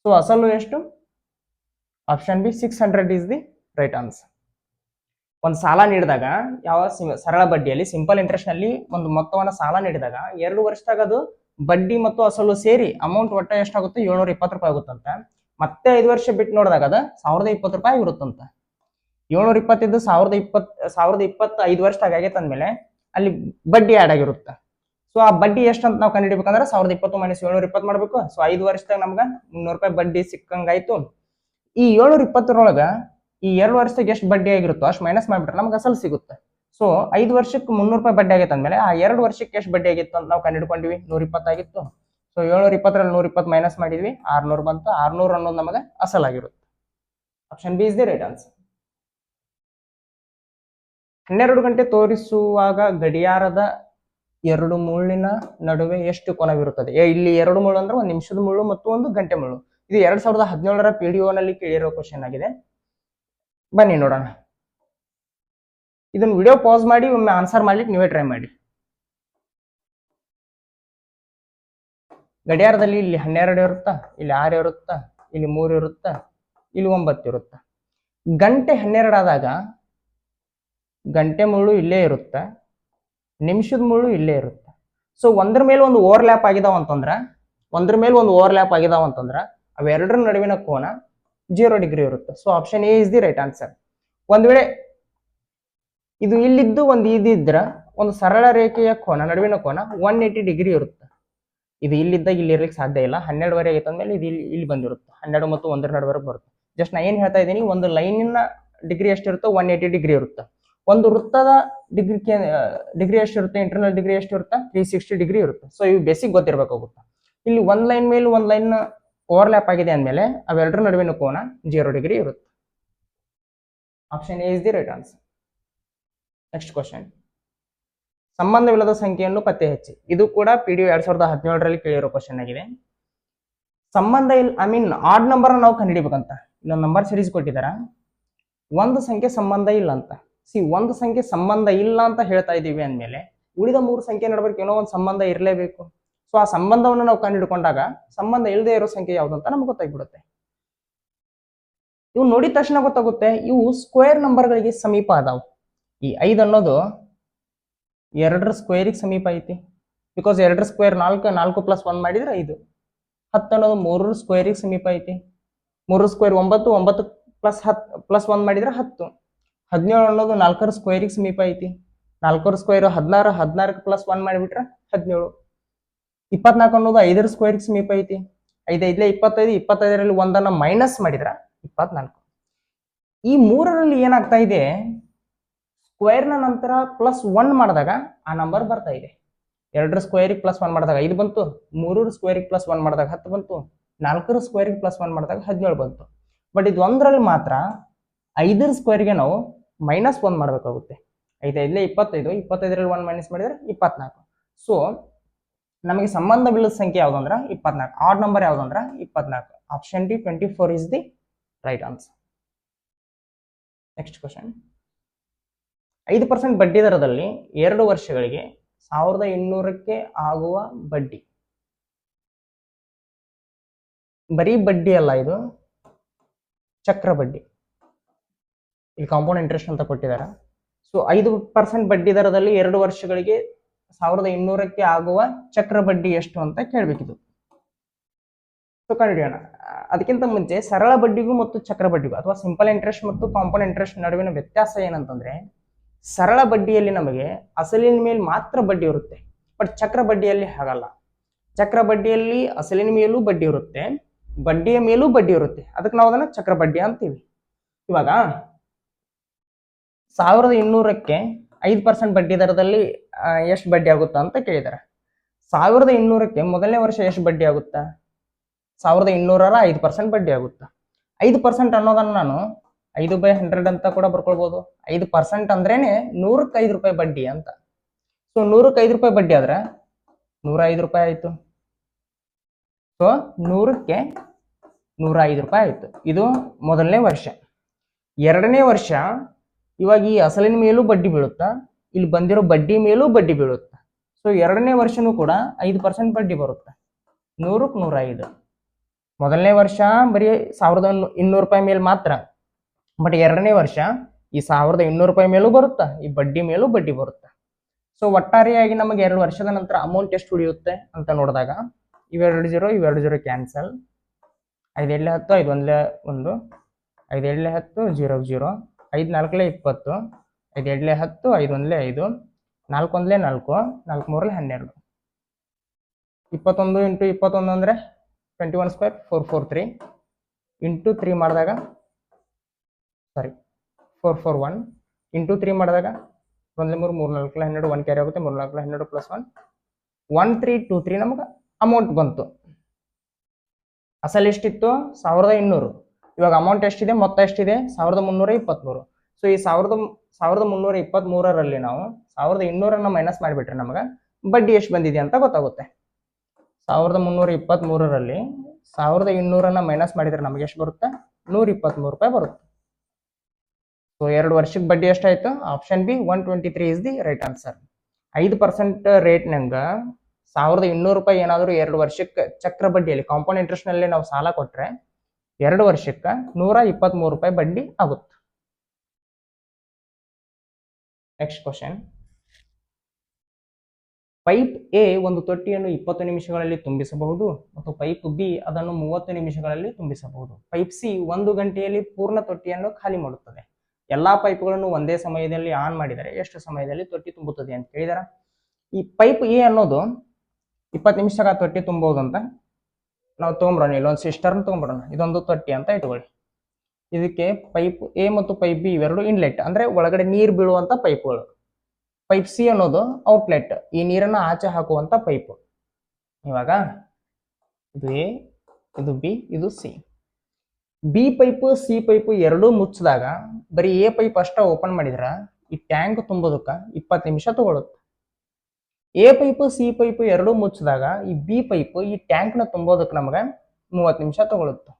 ಸೊ ಅಸಲು ಎಷ್ಟು? Option B 600 is the right answer. ಒಂದು ಸಾಲ ನೀಡಿದಾಗ ಯಾವ ಸರಳ ಬಡ್ಡಿಯಲ್ಲಿ ಸಿಂಪಲ್ ಇಂಟ್ರೆಸ್ಟ್ ನಲ್ಲಿ ಒಂದು ಮೊತ್ತವನ್ನ ಸಾಲ ನೀಡಿದಾಗ 2 ವರ್ಷದಾಗ ಅದು ಬಡ್ಡಿ ಮತ್ತು ಅಸಲು ಸೇರಿ ಅಮೌಂಟ್ ಒಟ್ಟ ಎಷ್ಟಾಗುತ್ತೆ? ₹720 ಆಗುತ್ತಂತ. ಮತ್ತೆ 5 ವರ್ಷ ಬಿಟ್ಟು ನೋಡಿದಾಗ ಅದು ₹1020 ಆಗಿರುತ್ತಂತ. 720 ಇದ್ದು 1020 5 ವರ್ಷದಾಗ ಆಗೈತೆ ಅಂದ್ಮೇಲೆ ಅಲ್ಲಿ ಬಡ್ಡಿ ಆಡ್ ಆಗಿರುತ್ತೆ. ಸೊ ಆ ಬಡ್ಡಿ ಎಷ್ಟು ಅಂತ ನಾವು ಕಂಡುಹಿಡಿಬೇಕಂದ್ರೆ 1020 ಮೈನಸ್ 720 ಮಾಡ್ಬೇಕು. ಸೊ 5 ವರ್ಷದಾಗ ನಮ್ಗೆ ₹300 ಬಡ್ಡಿ ಸಿಕ್ಕಂಗಾಯ್ತು. ಈ 720ರೊಳಗ ಈ 2 ವರ್ಷದಾಗ ಎಷ್ಟು ಬಡ್ಡಿ ಆಗಿರುತ್ತೋ ಅಷ್ಟು ಮೈನಸ್ ಮಾಡಿಬಿಟ್ರೆ ನಮ್ಗೆ ಅಸಲು ಸಿಗುತ್ತೆ. ಸೊ 5 ವರ್ಷಕ್ಕೆ ₹300 ಬಡ್ಡಿ ಆಗೈತೆ ಅಂದ್ಮೇಲೆ ಆ 2 ವರ್ಷಕ್ಕೆ ಎಷ್ಟು ಬಡ್ಡಿ ಆಗಿತ್ತು ಅಂತ ನಾವು ಕಂಡುಹಿಡ್ಕೊಂಡಿವಿ. 120 ಆಗಿತ್ತು. ಸೊ 720ರಲ್ಲಿ 120 ಮೈನಸ್ ಮಾಡಿದ್ವಿ, 600 ಬಂತು. 600 ಅನ್ನೋದು ನಮಗೆ ಅಸಲಾಗಿರುತ್ತೆ. Option B is the right answer. 12 ಗಂಟೆ ತೋರಿಸುವಾಗ ಗಡಿಯಾರದ 2 ಮುಳ್ಳಿನ ನಡುವೆ ಎಷ್ಟು ಕೋನವಿರುತ್ತದೆ? ಇಲ್ಲಿ 2 ಮುಳ್ಳು ಅಂದ್ರೆ 1 ನಿಮಿಷದ ಮುಳ್ಳು ಮತ್ತು 1 ಗಂಟೆ ಮುಳ್ಳು. ಇದು 2017ರ PDO ನಲ್ಲಿ ಕೇಳಿರೋ ಕ್ವಶನ್ ಆಗಿದೆ. ಬನ್ನಿ ನೋಡೋಣ. ಇದನ್ನ ವಿಡಿಯೋ ಪಾಸ್ ಮಾಡಿ ಒಮ್ಮೆ ಆನ್ಸರ್ ಮಾಡ್ಲಿಕ್ಕೆ ನೀವೇ ಟ್ರೈ ಮಾಡಿ. ಗಡಿಯಾರದಲ್ಲಿ ಇಲ್ಲಿ 12 ಇರುತ್ತಾ, ಇಲ್ಲಿ 6 ಇರುತ್ತಾ, ಇಲ್ಲಿ 3 ಇರುತ್ತಾ, ಇಲ್ಲಿ 9 ಇರುತ್ತಾ. ಗಂಟೆ 12 ಆದಾಗ ಗಂಟೆ ಮುಳ್ಳು ಇಲ್ಲೇ ಇರುತ್ತೆ, ನಿಮಿಷದ ಮುಳ್ಳು ಇಲ್ಲೇ ಇರುತ್ತೆ. ಸೊ ಒಂದ್ರ ಮೇಲೆ ಒಂದು ಓವರ್ಲ್ಯಾಪ್ ಆಗಿದಾವ ಅಂತಂದ್ರ ಅವೆರಡರ ನಡುವಿನ ಕೋನ 0 ಡಿಗ್ರಿ ಇರುತ್ತೆ. So option A is the right answer. ಒಂದ್ ವೇಳೆ ಇದು ಇಲ್ಲಿದ್ದು ಒಂದು ಇದಿದ್ರ ಒಂದು ಸರಳ ರೇಖೆಯ ಕೋನ ನಡುವಿನ ಕೋನ 180 ಡಿಗ್ರಿ ಇರುತ್ತೆ. ಇದು ಇಲ್ಲಿದ್ದಾಗ ಇಲ್ಲಿ ಇರ್ಲಿಕ್ಕೆ ಸಾಧ್ಯ ಇಲ್ಲ. 12 ಆಗೈತೆ ಅಂದ್ಮೇಲೆ ಇದು ಇಲ್ಲಿ ಬಂದಿರುತ್ತೆ. 12 ಮತ್ತು 1 ನಡುವರೆಗೆ ಬರುತ್ತೆ. ಜಸ್ಟ್ ನಾ ಏನ್ ಹೇಳ್ತಾ ಇದ್ದೀನಿ, ಒಂದು ಲೈನಿನ ಡಿಗ್ರಿ ಎಷ್ಟಿರುತ್ತೋ 180 ಡಿಗ್ರಿ ಇರುತ್ತೆ. ಒಂದು ವೃತ್ತದ ಡಿಗ್ರಿ ಎಷ್ಟಿರುತ್ತೆ, ಇಂಟರ್ನಲ್ ಡಿಗ್ರಿ ಎಷ್ಟಿರುತ್ತೆ, 360 ಡಿಗ್ರಿ ಇರುತ್ತೆ. ಸೊ ಇವು ಬೇಸಿಕ್ ಗೊತ್ತಿರಬೇಕಾಗುತ್ತೆ. ಇಲ್ಲಿ ಒಂದ್ ಲೈನ್ ಮೇಲೆ ಒಂದ್ ಲೈನ್ ಓವರ್ಲ್ಯಾಪ್ ಆಗಿದೆ ಅಂದಮೇಲೆ ಅವೆರಡರ ನಡುವಿನ ಕೋನ 0 ಡಿಗ್ರಿ ಇರುತ್ತೆ. Option A is the right answer. Next question, ಸಂಬಂಧವಿಲ್ಲದ ಸಂಖ್ಯೆಯನ್ನು ಪತ್ತೆ ಹಚ್ಚಿ. ಇದು ಕೂಡ PDO 2017ರಲ್ಲಿ ಕೇಳಿರೋ ಕ್ವಶನ್ ಆಗಿದೆ. ಸಂಬಂಧ ಇಲ್ಲ, ಐ ಮೀನ್ ಆಡ್ ನಂಬರ್ ನಾವು ಕಂಡುಹಿಡಿಬೇಕಂತ. ಇಲ್ಲೊಂದು ನಂಬರ್ ಸೀರೀಸ್ ಕೊಟ್ಟಿದಾರ, ಒಂದು ಸಂಖ್ಯೆ ಸಂಬಂಧ ಇಲ್ಲ ಅಂತ. ಒಂದು ಸಂಖ್ಯೆ ಸಂಬಂಧ ಇಲ್ಲ ಅಂತ ಹೇಳ್ತಾ ಇದೀವಿ ಅಂದಮೇಲೆ ಉಳಿದ 3 ಸಂಖ್ಯೆ ನಡಬರ್ಕ್ ಏನೋ ಒಂದು ಸಂಬಂಧ ಇರಲೇಬೇಕು. ಸೊ ಆ ಸಂಬಂಧವನ್ನು ನಾವು ಕಂಡುಹಿಡ್ಕೊಂಡಾಗ ಸಂಬಂಧ ಇಲ್ಲದೆ ಇರೋ ಸಂಖ್ಯೆ ಯಾವ್ದು ಅಂತ ನಮ್ಗೆ ಗೊತ್ತಾಗ್ಬಿಡುತ್ತೆ. ಇವು ನೋಡಿದ ತಕ್ಷಣ ಗೊತ್ತಾಗುತ್ತೆ, ಇವು ಸ್ಕ್ವೇರ್ ನಂಬರ್ಗಳಿಗೆ ಸಮೀಪ ಅದಾವು. ಈ 5 ಅನ್ನೋದು 2ರ ಸ್ಕ್ವೇರಿಗೆ ಸಮೀಪ ಐತಿ. ಬಿಕಾಸ್ 2ರ ಸ್ಕ್ವೇರ್ 4, 4 + 1 ಮಾಡಿದ್ರೆ 5. 10 ಅನ್ನೋದು 3ರ ಸ್ಕ್ವೇರಿಗೆ ಸಮೀಪ ಐತಿ. 3ರ ಸ್ಕ್ವೇರ್ 9, 9 + 1 ಮಾಡಿದ್ರೆ 10. 17 ಅನ್ನೋದು 4ರ ಸ್ಕ್ವೇರಿಗೆ ಸಮೀಪ ಐತಿ. 4ರ ಸ್ಕ್ವೇರ್ 16, 16 + 1 ಮಾಡಿಬಿಟ್ರೆ 17. 24 ಅನ್ನೋದು 5ರ ಸ್ಕ್ವೇರಿಗೆ ಸಮೀಪ ಐತಿ. 5 5 25, 25ರಲ್ಲಿ 1 ಮೈನಸ್ ಮಾಡಿದ್ರೆ 24. ಈ 3ರಲ್ಲಿ ಏನಾಗ್ತಾ ಇದೆ, ಸ್ಕ್ವೇರ್ನ ನಂತರ +1 ಮಾಡಿದಾಗ ಆ ನಂಬರ್ ಬರ್ತಾ ಇದೆ. 2ರ ಸ್ಕ್ವೇರಿಗೆ +1 ಮಾಡಿದಾಗ 5 ಬಂತು, 3ರ ಸ್ಕ್ವೇರಿಗೆ +1 ಮಾಡಿದಾಗ 10 ಬಂತು, 4ರ ಸ್ಕ್ವೇರಿಗೆ +1 ಮಾಡಿದಾಗ 17 ಬಂತು. ಬಟ್ ಇದು ಒಂದರಲ್ಲಿ ಮಾತ್ರ 5ರ ಸ್ಕ್ವೇರ್ಗೆ ನಾವು -1 ಮಾಡಬೇಕಾಗುತ್ತೆ. 5 5 25, 25ರಲ್ಲಿ 1 ಮೈನಸ್ ಮಾಡಿದ್ರೆ 24. ಸೊ ನಮಗೆ ಸಂಬಂಧವಿಲ್ಲದ ಸಂಖ್ಯೆ ಯಾವುದು ಅಂದ್ರೆ 24. ಆಡ್ ನಂಬರ್ ಯಾವುದು ಅಂದ್ರೆ 24. Option D 24 is the right answer. Next question, 5% ಬಡ್ಡಿ ದರದಲ್ಲಿ 2 ವರ್ಷಗಳಿಗೆ 1200ಕ್ಕೆ ಆಗುವ ಬಡ್ಡಿ. ಬರೀ ಬಡ್ಡಿ ಅಲ್ಲ, ಇದು ಚಕ್ರ ಬಡ್ಡಿ. ಇಲ್ಲಿ ಕಾಂಪೌಂಡ್ ಇಂಟ್ರೆಸ್ಟ್ ಅಂತ ಕೊಟ್ಟಿದ್ದಾರೆ. ಸೊ 5% ಬಡ್ಡಿ ದರದಲ್ಲಿ 2 ವರ್ಷಗಳಿಗೆ 1200ಕ್ಕೆ ಆಗುವ ಚಕ್ರ ಬಡ್ಡಿ ಎಷ್ಟು ಅಂತ ಕೇಳಬೇಕಿದು. ಸೊ ಕಂಡುಹಿಡಿಯೋಣ. ಅದಕ್ಕಿಂತ ಮುಂಚೆ ಸರಳ ಬಡ್ಡಿಗೂ ಮತ್ತು ಚಕ್ರ ಬಡ್ಡಿಗೂ ಅಥವಾ ಸಿಂಪಲ್ ಇಂಟ್ರೆಸ್ಟ್ ಮತ್ತು ಕಾಂಪೌಂಡ್ ಇಂಟ್ರೆಸ್ಟ್ ನಡುವಿನ ವ್ಯತ್ಯಾಸ ಏನಂತಂದ್ರೆ, ಸರಳ ಬಡ್ಡಿಯಲ್ಲಿ ನಮಗೆ ಅಸಲಿನ ಮೇಲೆ ಮಾತ್ರ ಬಡ್ಡಿ ಇರುತ್ತೆ. ಬಟ್ ಚಕ್ರ ಬಡ್ಡಿಯಲ್ಲಿ ಹಾಗಲ್ಲ. ಚಕ್ರ ಬಡ್ಡಿಯಲ್ಲಿ ಅಸಲಿನ ಮೇಲೂ ಬಡ್ಡಿ ಇರುತ್ತೆ, ಬಡ್ಡಿಯ ಮೇಲೂ ಬಡ್ಡಿ ಇರುತ್ತೆ. ಅದಕ್ಕೆ ನಾವು ಅದನ್ನ ಚಕ್ರ ಬಡ್ಡಿ ಅಂತೀವಿ. ಇವಾಗ 1200ಕ್ಕೆ 5% ಬಡ್ಡಿ ದರದಲ್ಲಿ ಎಷ್ಟು ಬಡ್ಡಿ ಆಗುತ್ತಾ ಅಂತ ಕೇಳಿದಾರೆ. 1200ಕ್ಕೆ ಮೊದಲನೇ ವರ್ಷ ಎಷ್ಟು ಬಡ್ಡಿ ಆಗುತ್ತಾ? 1200ರ 5% ಬಡ್ಡಿ ಆಗುತ್ತಾ? 5% ಅನ್ನೋದನ್ನ ನಾನು 5/100 ಅಂತ ಕೂಡ ಬರ್ಕೊಳ್ಬಹುದು. 5% ಅಂದ್ರೇನೆ 100ಕ್ಕೆ 5 ರೂಪಾಯಿ ಬಡ್ಡಿ ಅಂತ. ಸೊ 100ಕ್ಕೆ 5 ರೂಪಾಯಿ ಬಡ್ಡಿ ಆದ್ರೆ 105 ರೂಪಾಯಿ ಆಯ್ತು. ಸೊ 100ಕ್ಕೆ 105 ರೂಪಾಯಿ ಆಯ್ತು. ಇದು ಮೊದಲನೇ ವರ್ಷ. ಎರಡನೇ ವರ್ಷ ಇವಾಗ ಈ ಅಸಲಿನ ಮೇಲೂ ಬಡ್ಡಿ ಬೀಳುತ್ತಾ, ಇಲ್ಲಿ ಬಂದಿರೋ ಬಡ್ಡಿ ಮೇಲೂ ಬಡ್ಡಿ ಬೀಳುತ್ತಾ. ಸೊ ಎರಡನೇ ವರ್ಷನೂ ಕೂಡ 5% ಬಡ್ಡಿ ಬರುತ್ತೆ. 100ಕ್ಕೆ 105. ಮೊದಲನೇ ವರ್ಷ ಬರೀ 1200 ರೂಪಾಯಿ ಮೇಲೆ ಮಾತ್ರ. ಬಟ್ ಎರಡನೇ ವರ್ಷ ಈ 1200 ರೂಪಾಯಿ ಮೇಲೂ ಬರುತ್ತಾ, ಈ ಬಡ್ಡಿ ಮೇಲೂ ಬಡ್ಡಿ ಬರುತ್ತೆ. ಸೊ ಒಟ್ಟಾರೆಯಾಗಿ ನಮಗೆ 2 ವರ್ಷದ ನಂತರ ಅಮೌಂಟ್ ಎಷ್ಟು ಉಳಿಯುತ್ತೆ ಅಂತ ನೋಡಿದಾಗ ಇವೆರಡು ಜೀರೋ ಕ್ಯಾನ್ಸಲ್. 5 8 10, 5 1 1, 5 7 10 0 0, 5 4 20, 5 2 10, 5 1 5, 4 1 4, 4 3 12. 21 × 21 ಅಂದ್ರೆ 21 ಸ್ಕ್ವೇರ್ 443 ಇಂಟು 3 ಮಾಡಿದಾಗ 441 ಇಂಟು 3 ಮಾಡಿದಾಗ 1 3 3 4 12, 1 ಕ್ಯಾರಿ ಆಗುತ್ತೆ, 3 4 12 +1 1323 ನಮಗೆ ಅಮೌಂಟ್ ಬಂತು. ಅಸಲು ಎಷ್ಟಿತ್ತು? 1200. ಇವಾಗ ಅಮೌಂಟ್ ಎಷ್ಟಿದೆ, ಮೊತ್ತ ಎಷ್ಟಿದೆ? 1323. ಸೊ ಈ 1323ರಲ್ಲಿ ನಾವು 1200 ಮೈನಸ್ ಮಾಡಿಬಿಟ್ರೆ ನಮಗೆ ಬಡ್ಡಿ ಎಷ್ಟು ಬಂದಿದೆ ಅಂತ ಗೊತ್ತಾಗುತ್ತೆ. 1323ರಲ್ಲಿ 1200 ಮೈನಸ್ ಮಾಡಿದ್ರೆ ನಮಗೆ ಎಷ್ಟು ಬರುತ್ತೆ? 123 ರೂಪಾಯಿ ಬರುತ್ತೆ. ಸೊ 2 ವರ್ಷಕ್ಕೆ ಬಡ್ಡಿ ಎಷ್ಟಾಯ್ತು? Option B 123 is the right answer. 5% rate ನಂಗೆ 1200 ರೂಪಾಯಿ ಏನಾದರೂ 2 ವರ್ಷಕ್ಕೆ ಚಕ್ರ ಬಡ್ಡಿಯಲ್ಲಿ ಕಾಂಪೌಂಡ್ ಇಂಟ್ರೆಸ್ಟ್ ನಲ್ಲಿ ನಾವು ಸಾಲ ಕೊಟ್ರೆ 2 ವರ್ಷಕ್ಕೆ 123 ರೂಪಾಯಿ ಬಡ್ಡಿ ಆಗುತ್ತೆ. ನೆಕ್ಸ್ಟ್ ಕ್ವಶನ್, ಪೈಪ್ ಎ ಒಂದು ತೊಟ್ಟಿಯನ್ನು 20 ನಿಮಿಷಗಳಲ್ಲಿ ತುಂಬಿಸಬಹುದು ಮತ್ತು ಪೈಪ್ ಬಿ ಅದನ್ನು 30 ನಿಮಿಷಗಳಲ್ಲಿ ತುಂಬಿಸಬಹುದು. ಪೈಪ್ ಸಿ 1 ಗಂಟೆಯಲ್ಲಿ ಪೂರ್ಣ ತೊಟ್ಟಿಯನ್ನು ಖಾಲಿ ಮಾಡುತ್ತದೆ. ಎಲ್ಲಾ ಪೈಪ್ಗಳನ್ನು ಒಂದೇ ಸಮಯದಲ್ಲಿ ಆನ್ ಮಾಡಿದರೆ ಎಷ್ಟು ಸಮಯದಲ್ಲಿ ತೊಟ್ಟಿ ತುಂಬುತ್ತದೆ ಅಂತ ಕೇಳಿದಾರ. ಈ ಪೈಪ್ ಎ ಅನ್ನೋದು 20 ನಿಮಿಷದಾಗ ತೊಟ್ಟಿ ತುಂಬಬಹುದು ಅಂತ ನಾವು ತಗೊಂಡ್ಬಿಡೋಣ. ಇಲ್ಲೊಂದು ಸಿಸ್ಟರ್ನ್ ತಗೊಂಡ್ಬಿಡೋಣ, ಇದೊಂದು ತೊಟ್ಟಿ ಅಂತ ಇಟ್ಕೊಳ್ಳಿ. ಇದಕ್ಕೆ ಪೈಪ್ ಎ ಮತ್ತು ಪೈಪ್ ಬಿ ಇವೆರಡು ಇನ್ಲೆಟ್, ಅಂದ್ರೆ ಒಳಗಡೆ ನೀರು ಬೀಳುವಂತ ಪೈಪ್ಗಳು. ಪೈಪ್ ಸಿ ಅನ್ನೋದು ಔಟ್ಲೆಟ್, ಈ ನೀರನ್ನ ಆಚೆ ಹಾಕುವಂತ ಪೈಪ್. ಇವಾಗ ಇದು ಎ, ಇದು ಬಿ, ಇದು C. B pipe C pipe ಎರಡೂ ಮುಚ್ಚಿದಾಗ ಬರೀ ಎ ಪೈಪ್ ಅಷ್ಟ ಓಪನ್ ಮಾಡಿದ್ರ ಈ ಟ್ಯಾಂಕ್ ತುಂಬೋದಕ್ಕ 20 ನಿಮಿಷ ತಗೊಳುತ್ತೆ. ಎ ಪೈಪ್ ಸಿ ಪೈಪ್ ಎರಡೂ ಮುಚ್ಚಿದಾಗ ಈ ಬಿ ಪೈಪ್ ಈ ಟ್ಯಾಂಕ್ ನ ತುಂಬೋದಕ್ಕೆ ನಮಗೆ 30 ನಿಮಿಷ ತಗೊಳುತ್ತೆ.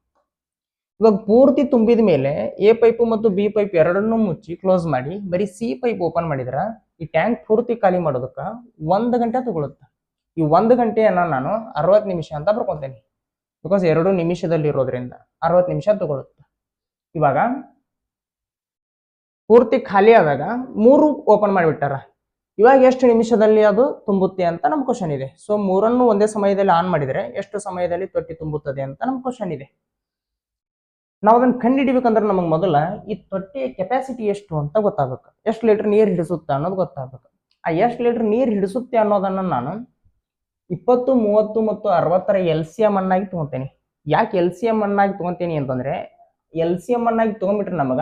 ಇವಾಗ ಪೂರ್ತಿ ತುಂಬಿದ ಮೇಲೆ ಎ ಪೈಪ್ ಮತ್ತು ಬಿ ಪೈಪ್ ಎರಡನ್ನೂ ಮುಚ್ಚಿ ಕ್ಲೋಸ್ ಮಾಡಿ ಬರೀ ಸಿ ಪೈಪ್ ಓಪನ್ ಮಾಡಿದ್ರ ಈ ಟ್ಯಾಂಕ್ ಪೂರ್ತಿ ಖಾಲಿ ಮಾಡೋದಕ್ಕ 1 ಗಂಟೆ ತಗೊಳುತ್ತೆ. ಈ 1 ಗಂಟೆಯನ್ನ ನಾನು 60 ನಿಮಿಷ ಅಂತ ಬರ್ಕೊಂತೇನೆ, ಬಿಕಾಸ್ 2 ನಿಮಿಷದಲ್ಲಿ ಇರೋದ್ರಿಂದ 60 ನಿಮಿಷ ತಗೊಳುತ್ತೆ. ಇವಾಗ ಪೂರ್ತಿ ಖಾಲಿ ಆದಾಗ 3 ಓಪನ್ ಮಾಡಿಬಿಟ್ಟಾರ. ಇವಾಗ ಎಷ್ಟು ನಿಮಿಷದಲ್ಲಿ ಅದು ತುಂಬುತ್ತೆ ಅಂತ ನಮ್ ಕ್ವಶನ್ ಇದೆ. ಸೊ 3 ಒಂದೇ ಸಮಯದಲ್ಲಿ ಆನ್ ಮಾಡಿದ್ರೆ ಎಷ್ಟು ಸಮಯದಲ್ಲಿ ತೊಟ್ಟಿ ತುಂಬುತ್ತದೆ ಅಂತ ನಮ್ ಕ್ವಶನ್ ಇದೆ. ನಾವು ಅದನ್ನ ಕಂಡುಹಿಡಿಬೇಕಂದ್ರೆ ನಮಗೆ ಮೊದಲ ಈ ತೊಟ್ಟಿಯ ಕೆಪಾಸಿಟಿ ಎಷ್ಟು ಅಂತ ಗೊತ್ತಾಗಬೇಕು. ಎಷ್ಟು ಲೀಟರ್ ನೀರು ಹಿಡಿಸುತ್ತೆ ಅನ್ನೋದು ಗೊತ್ತಾಗಬೇಕು. ಆ ಎಷ್ಟು ಲೀಟರ್ ನೀರು ಹಿಡಿಸುತ್ತೆ ಅನ್ನೋದನ್ನ ನಾನು 20, 30 ಮತ್ತು 60ರ LCM ಅನ್ನಾಗಿ ತಗೊಂತೇನೆ. ಯಾಕೆ LCM ಅನ್ನಾಗಿ ತಗೊಂತೀನಿ ಅಂತಂದ್ರೆ LCM ಅನ್ನಾಗಿ ತಗೊಂಡ್ಬಿಟ್ರೆ ನಮಗ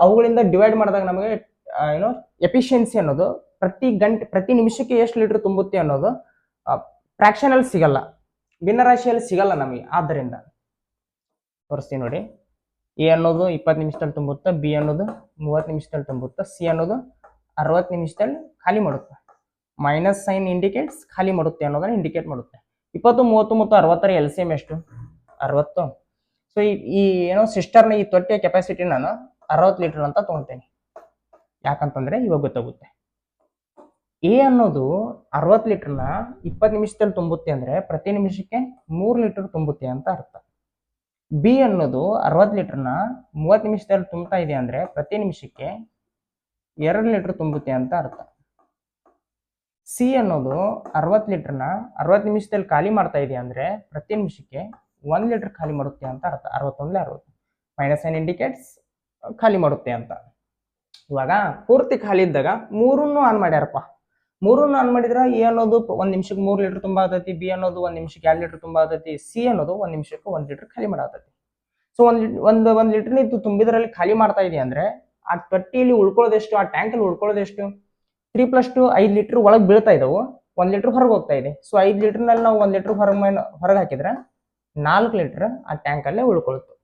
ಅವುಗಳಿಂದ ಡಿವೈಡ್ ಮಾಡಿದಾಗ ನಮಗೆ ಏನೋ ಎಫಿಷಿಯನ್ಸಿ ಅನ್ನೋದು ಪ್ರತಿ ನಿಮಿಷಕ್ಕೆ ಎಷ್ಟು ಲೀಟರ್ ತುಂಬುತ್ತೆ ಅನ್ನೋದು ಫ್ರಾಕ್ಷನಲ್ಲಿ ಸಿಗಲ್ಲ, ಭಿನ್ನರಾಶಿಯಲ್ಲಿ ಸಿಗಲ್ಲ ನಮಗೆ. ಆದ್ದರಿಂದ ತೋರಿಸ್ತೀನಿ ನೋಡಿ. ಎ ಅನ್ನೋದು 20 ನಿಮಿಷದಲ್ಲಿ ತುಂಬುತ್ತೆ, ಬಿ ಅನ್ನೋದು 30 ನಿಮಿಷದಲ್ಲಿ ತುಂಬುತ್ತೆ, ಸಿ ಅನ್ನೋದು 60 ನಿಮಿಷದಲ್ಲಿ ಖಾಲಿ ಮಾಡುತ್ತೆ. ಮೈನಸ್ ಸೈನ್ ಇಂಡಿಕೇಟ್ಸ್ ಖಾಲಿ ಮಾಡುತ್ತೆ ಅನ್ನೋದನ್ನ ಇಂಡಿಕೇಟ್ ಮಾಡುತ್ತೆ. 20, 30 ಮತ್ತು 60ರ LCM ಎಷ್ಟು? 60. ಸೊ ಈ ಏನೋ ಸಿಸ್ಟರ್ನ ಈ ತೊಟ್ಟಿಯ ಕೆಪಾಸಿಟಿ ನಾನು 60 ಲೀಟರ್ ಅಂತ ತಗೊತೇನೆ. ಯಾಕಂತಂದ್ರೆ ಇವಾಗ ಗೊತ್ತಾಗುತ್ತೆ. ಎ ಅನ್ನೋದು 60 ಲೀಟರ್ನ 20 ನಿಮಿಷದಲ್ಲಿ ತುಂಬುತ್ತೆ ಅಂದ್ರೆ ಪ್ರತಿ ನಿಮಿಷಕ್ಕೆ 3 ಲೀಟರ್ ತುಂಬುತ್ತೆ ಅಂತ ಅರ್ಥ. ಬಿ ಅನ್ನೋದು 60 ಲೀಟರ್ನ 30 ನಿಮಿಷದಲ್ಲಿ ತುಂಬುತ್ತಾ ಇದೆ ಅಂದ್ರೆ ಪ್ರತಿ ನಿಮಿಷಕ್ಕೆ 2 ಲೀಟರ್ ತುಂಬುತ್ತೆ ಅಂತ ಅರ್ಥ. ಸಿ ಅನ್ನೋದು 60 ಲೀಟರ್ನ 60 ನಿಮಿಷದಲ್ಲಿ ಖಾಲಿ ಮಾಡ್ತಾ ಇದೆ ಅಂದ್ರೆ ಪ್ರತಿ ನಿಮಿಷಕ್ಕೆ 1 ಲೀಟರ್ ಖಾಲಿ ಮಾಡುತ್ತೆ ಅಂತ ಅರ್ಥ. 61 ಮೈನಸ್ ಸೈನ್ ಇಂಡಿಕೇಟ್ಸ್ ಖಾಲಿ ಮಾಡುತ್ತೆ ಅಂತ. ಇವಾಗ ಪೂರ್ತಿ ಖಾಲಿ ಇದ್ದಾಗ 3 ಆನ್ ಮಾಡ್ಯಾರಪ್ಪ. 3 ಆನ್ ಮಾಡಿದ್ರೆ ಎ ಅನ್ನೋದು 1 ನಿಮಿಷಕ್ಕೆ 3 ಲೀಟರ್ ತುಂಬ ಆಗತೈತಿ, ಬಿ ಅನ್ನೋದು 1 ನಿಮಿಷಕ್ಕೆ 2 ಲೀಟರ್ ತುಂಬ ಆಗತೈತಿ, ಸಿ ಅನ್ನೋದು 1 ನಿಮಿಷಕ್ಕೆ 1 ಲೀಟರ್ ಖಾಲಿ ಮಾಡತೈತಿ. ಸೊ ಒಂದ್ ಲೀಟರ್ ಇದು ತುಂಬಿದ್ರಲ್ಲಿ ಖಾಲಿ ಮಾಡ್ತಾ ಇದೆ ಅಂದ್ರೆ ಆ ತೊಟ್ಟಿಯಲ್ಲಿ ಉಳ್ಕೊಳ್ಳೋದೆಷ್ಟು, ಆ ಟ್ಯಾಂಕ್ ಅಲ್ಲಿ ಉಳ್ಕೊಳ್ಳೋದೆಷ್ಟು? 3 + 2 5 ಲೀಟರ್ ಒಳಗೆ ಬೀಳ್ತಾ ಇದಾವು, 1 ಲೀಟರ್ ಹೊರಗೆ ಹೋಗ್ತಾ ಇದೆ. ಸೊ 5 ಲೀಟರ್ ನಲ್ಲಿ ನಾವು 1 ಲೀಟರ್ ಹೊರಗೆ ಹಾಕಿದ್ರೆ 4 ಲೀಟರ್ ಆ ಟ್ಯಾಂಕ್ ಅಲ್ಲೇ ಉಳ್ಕೊಳುತ್ತೆ.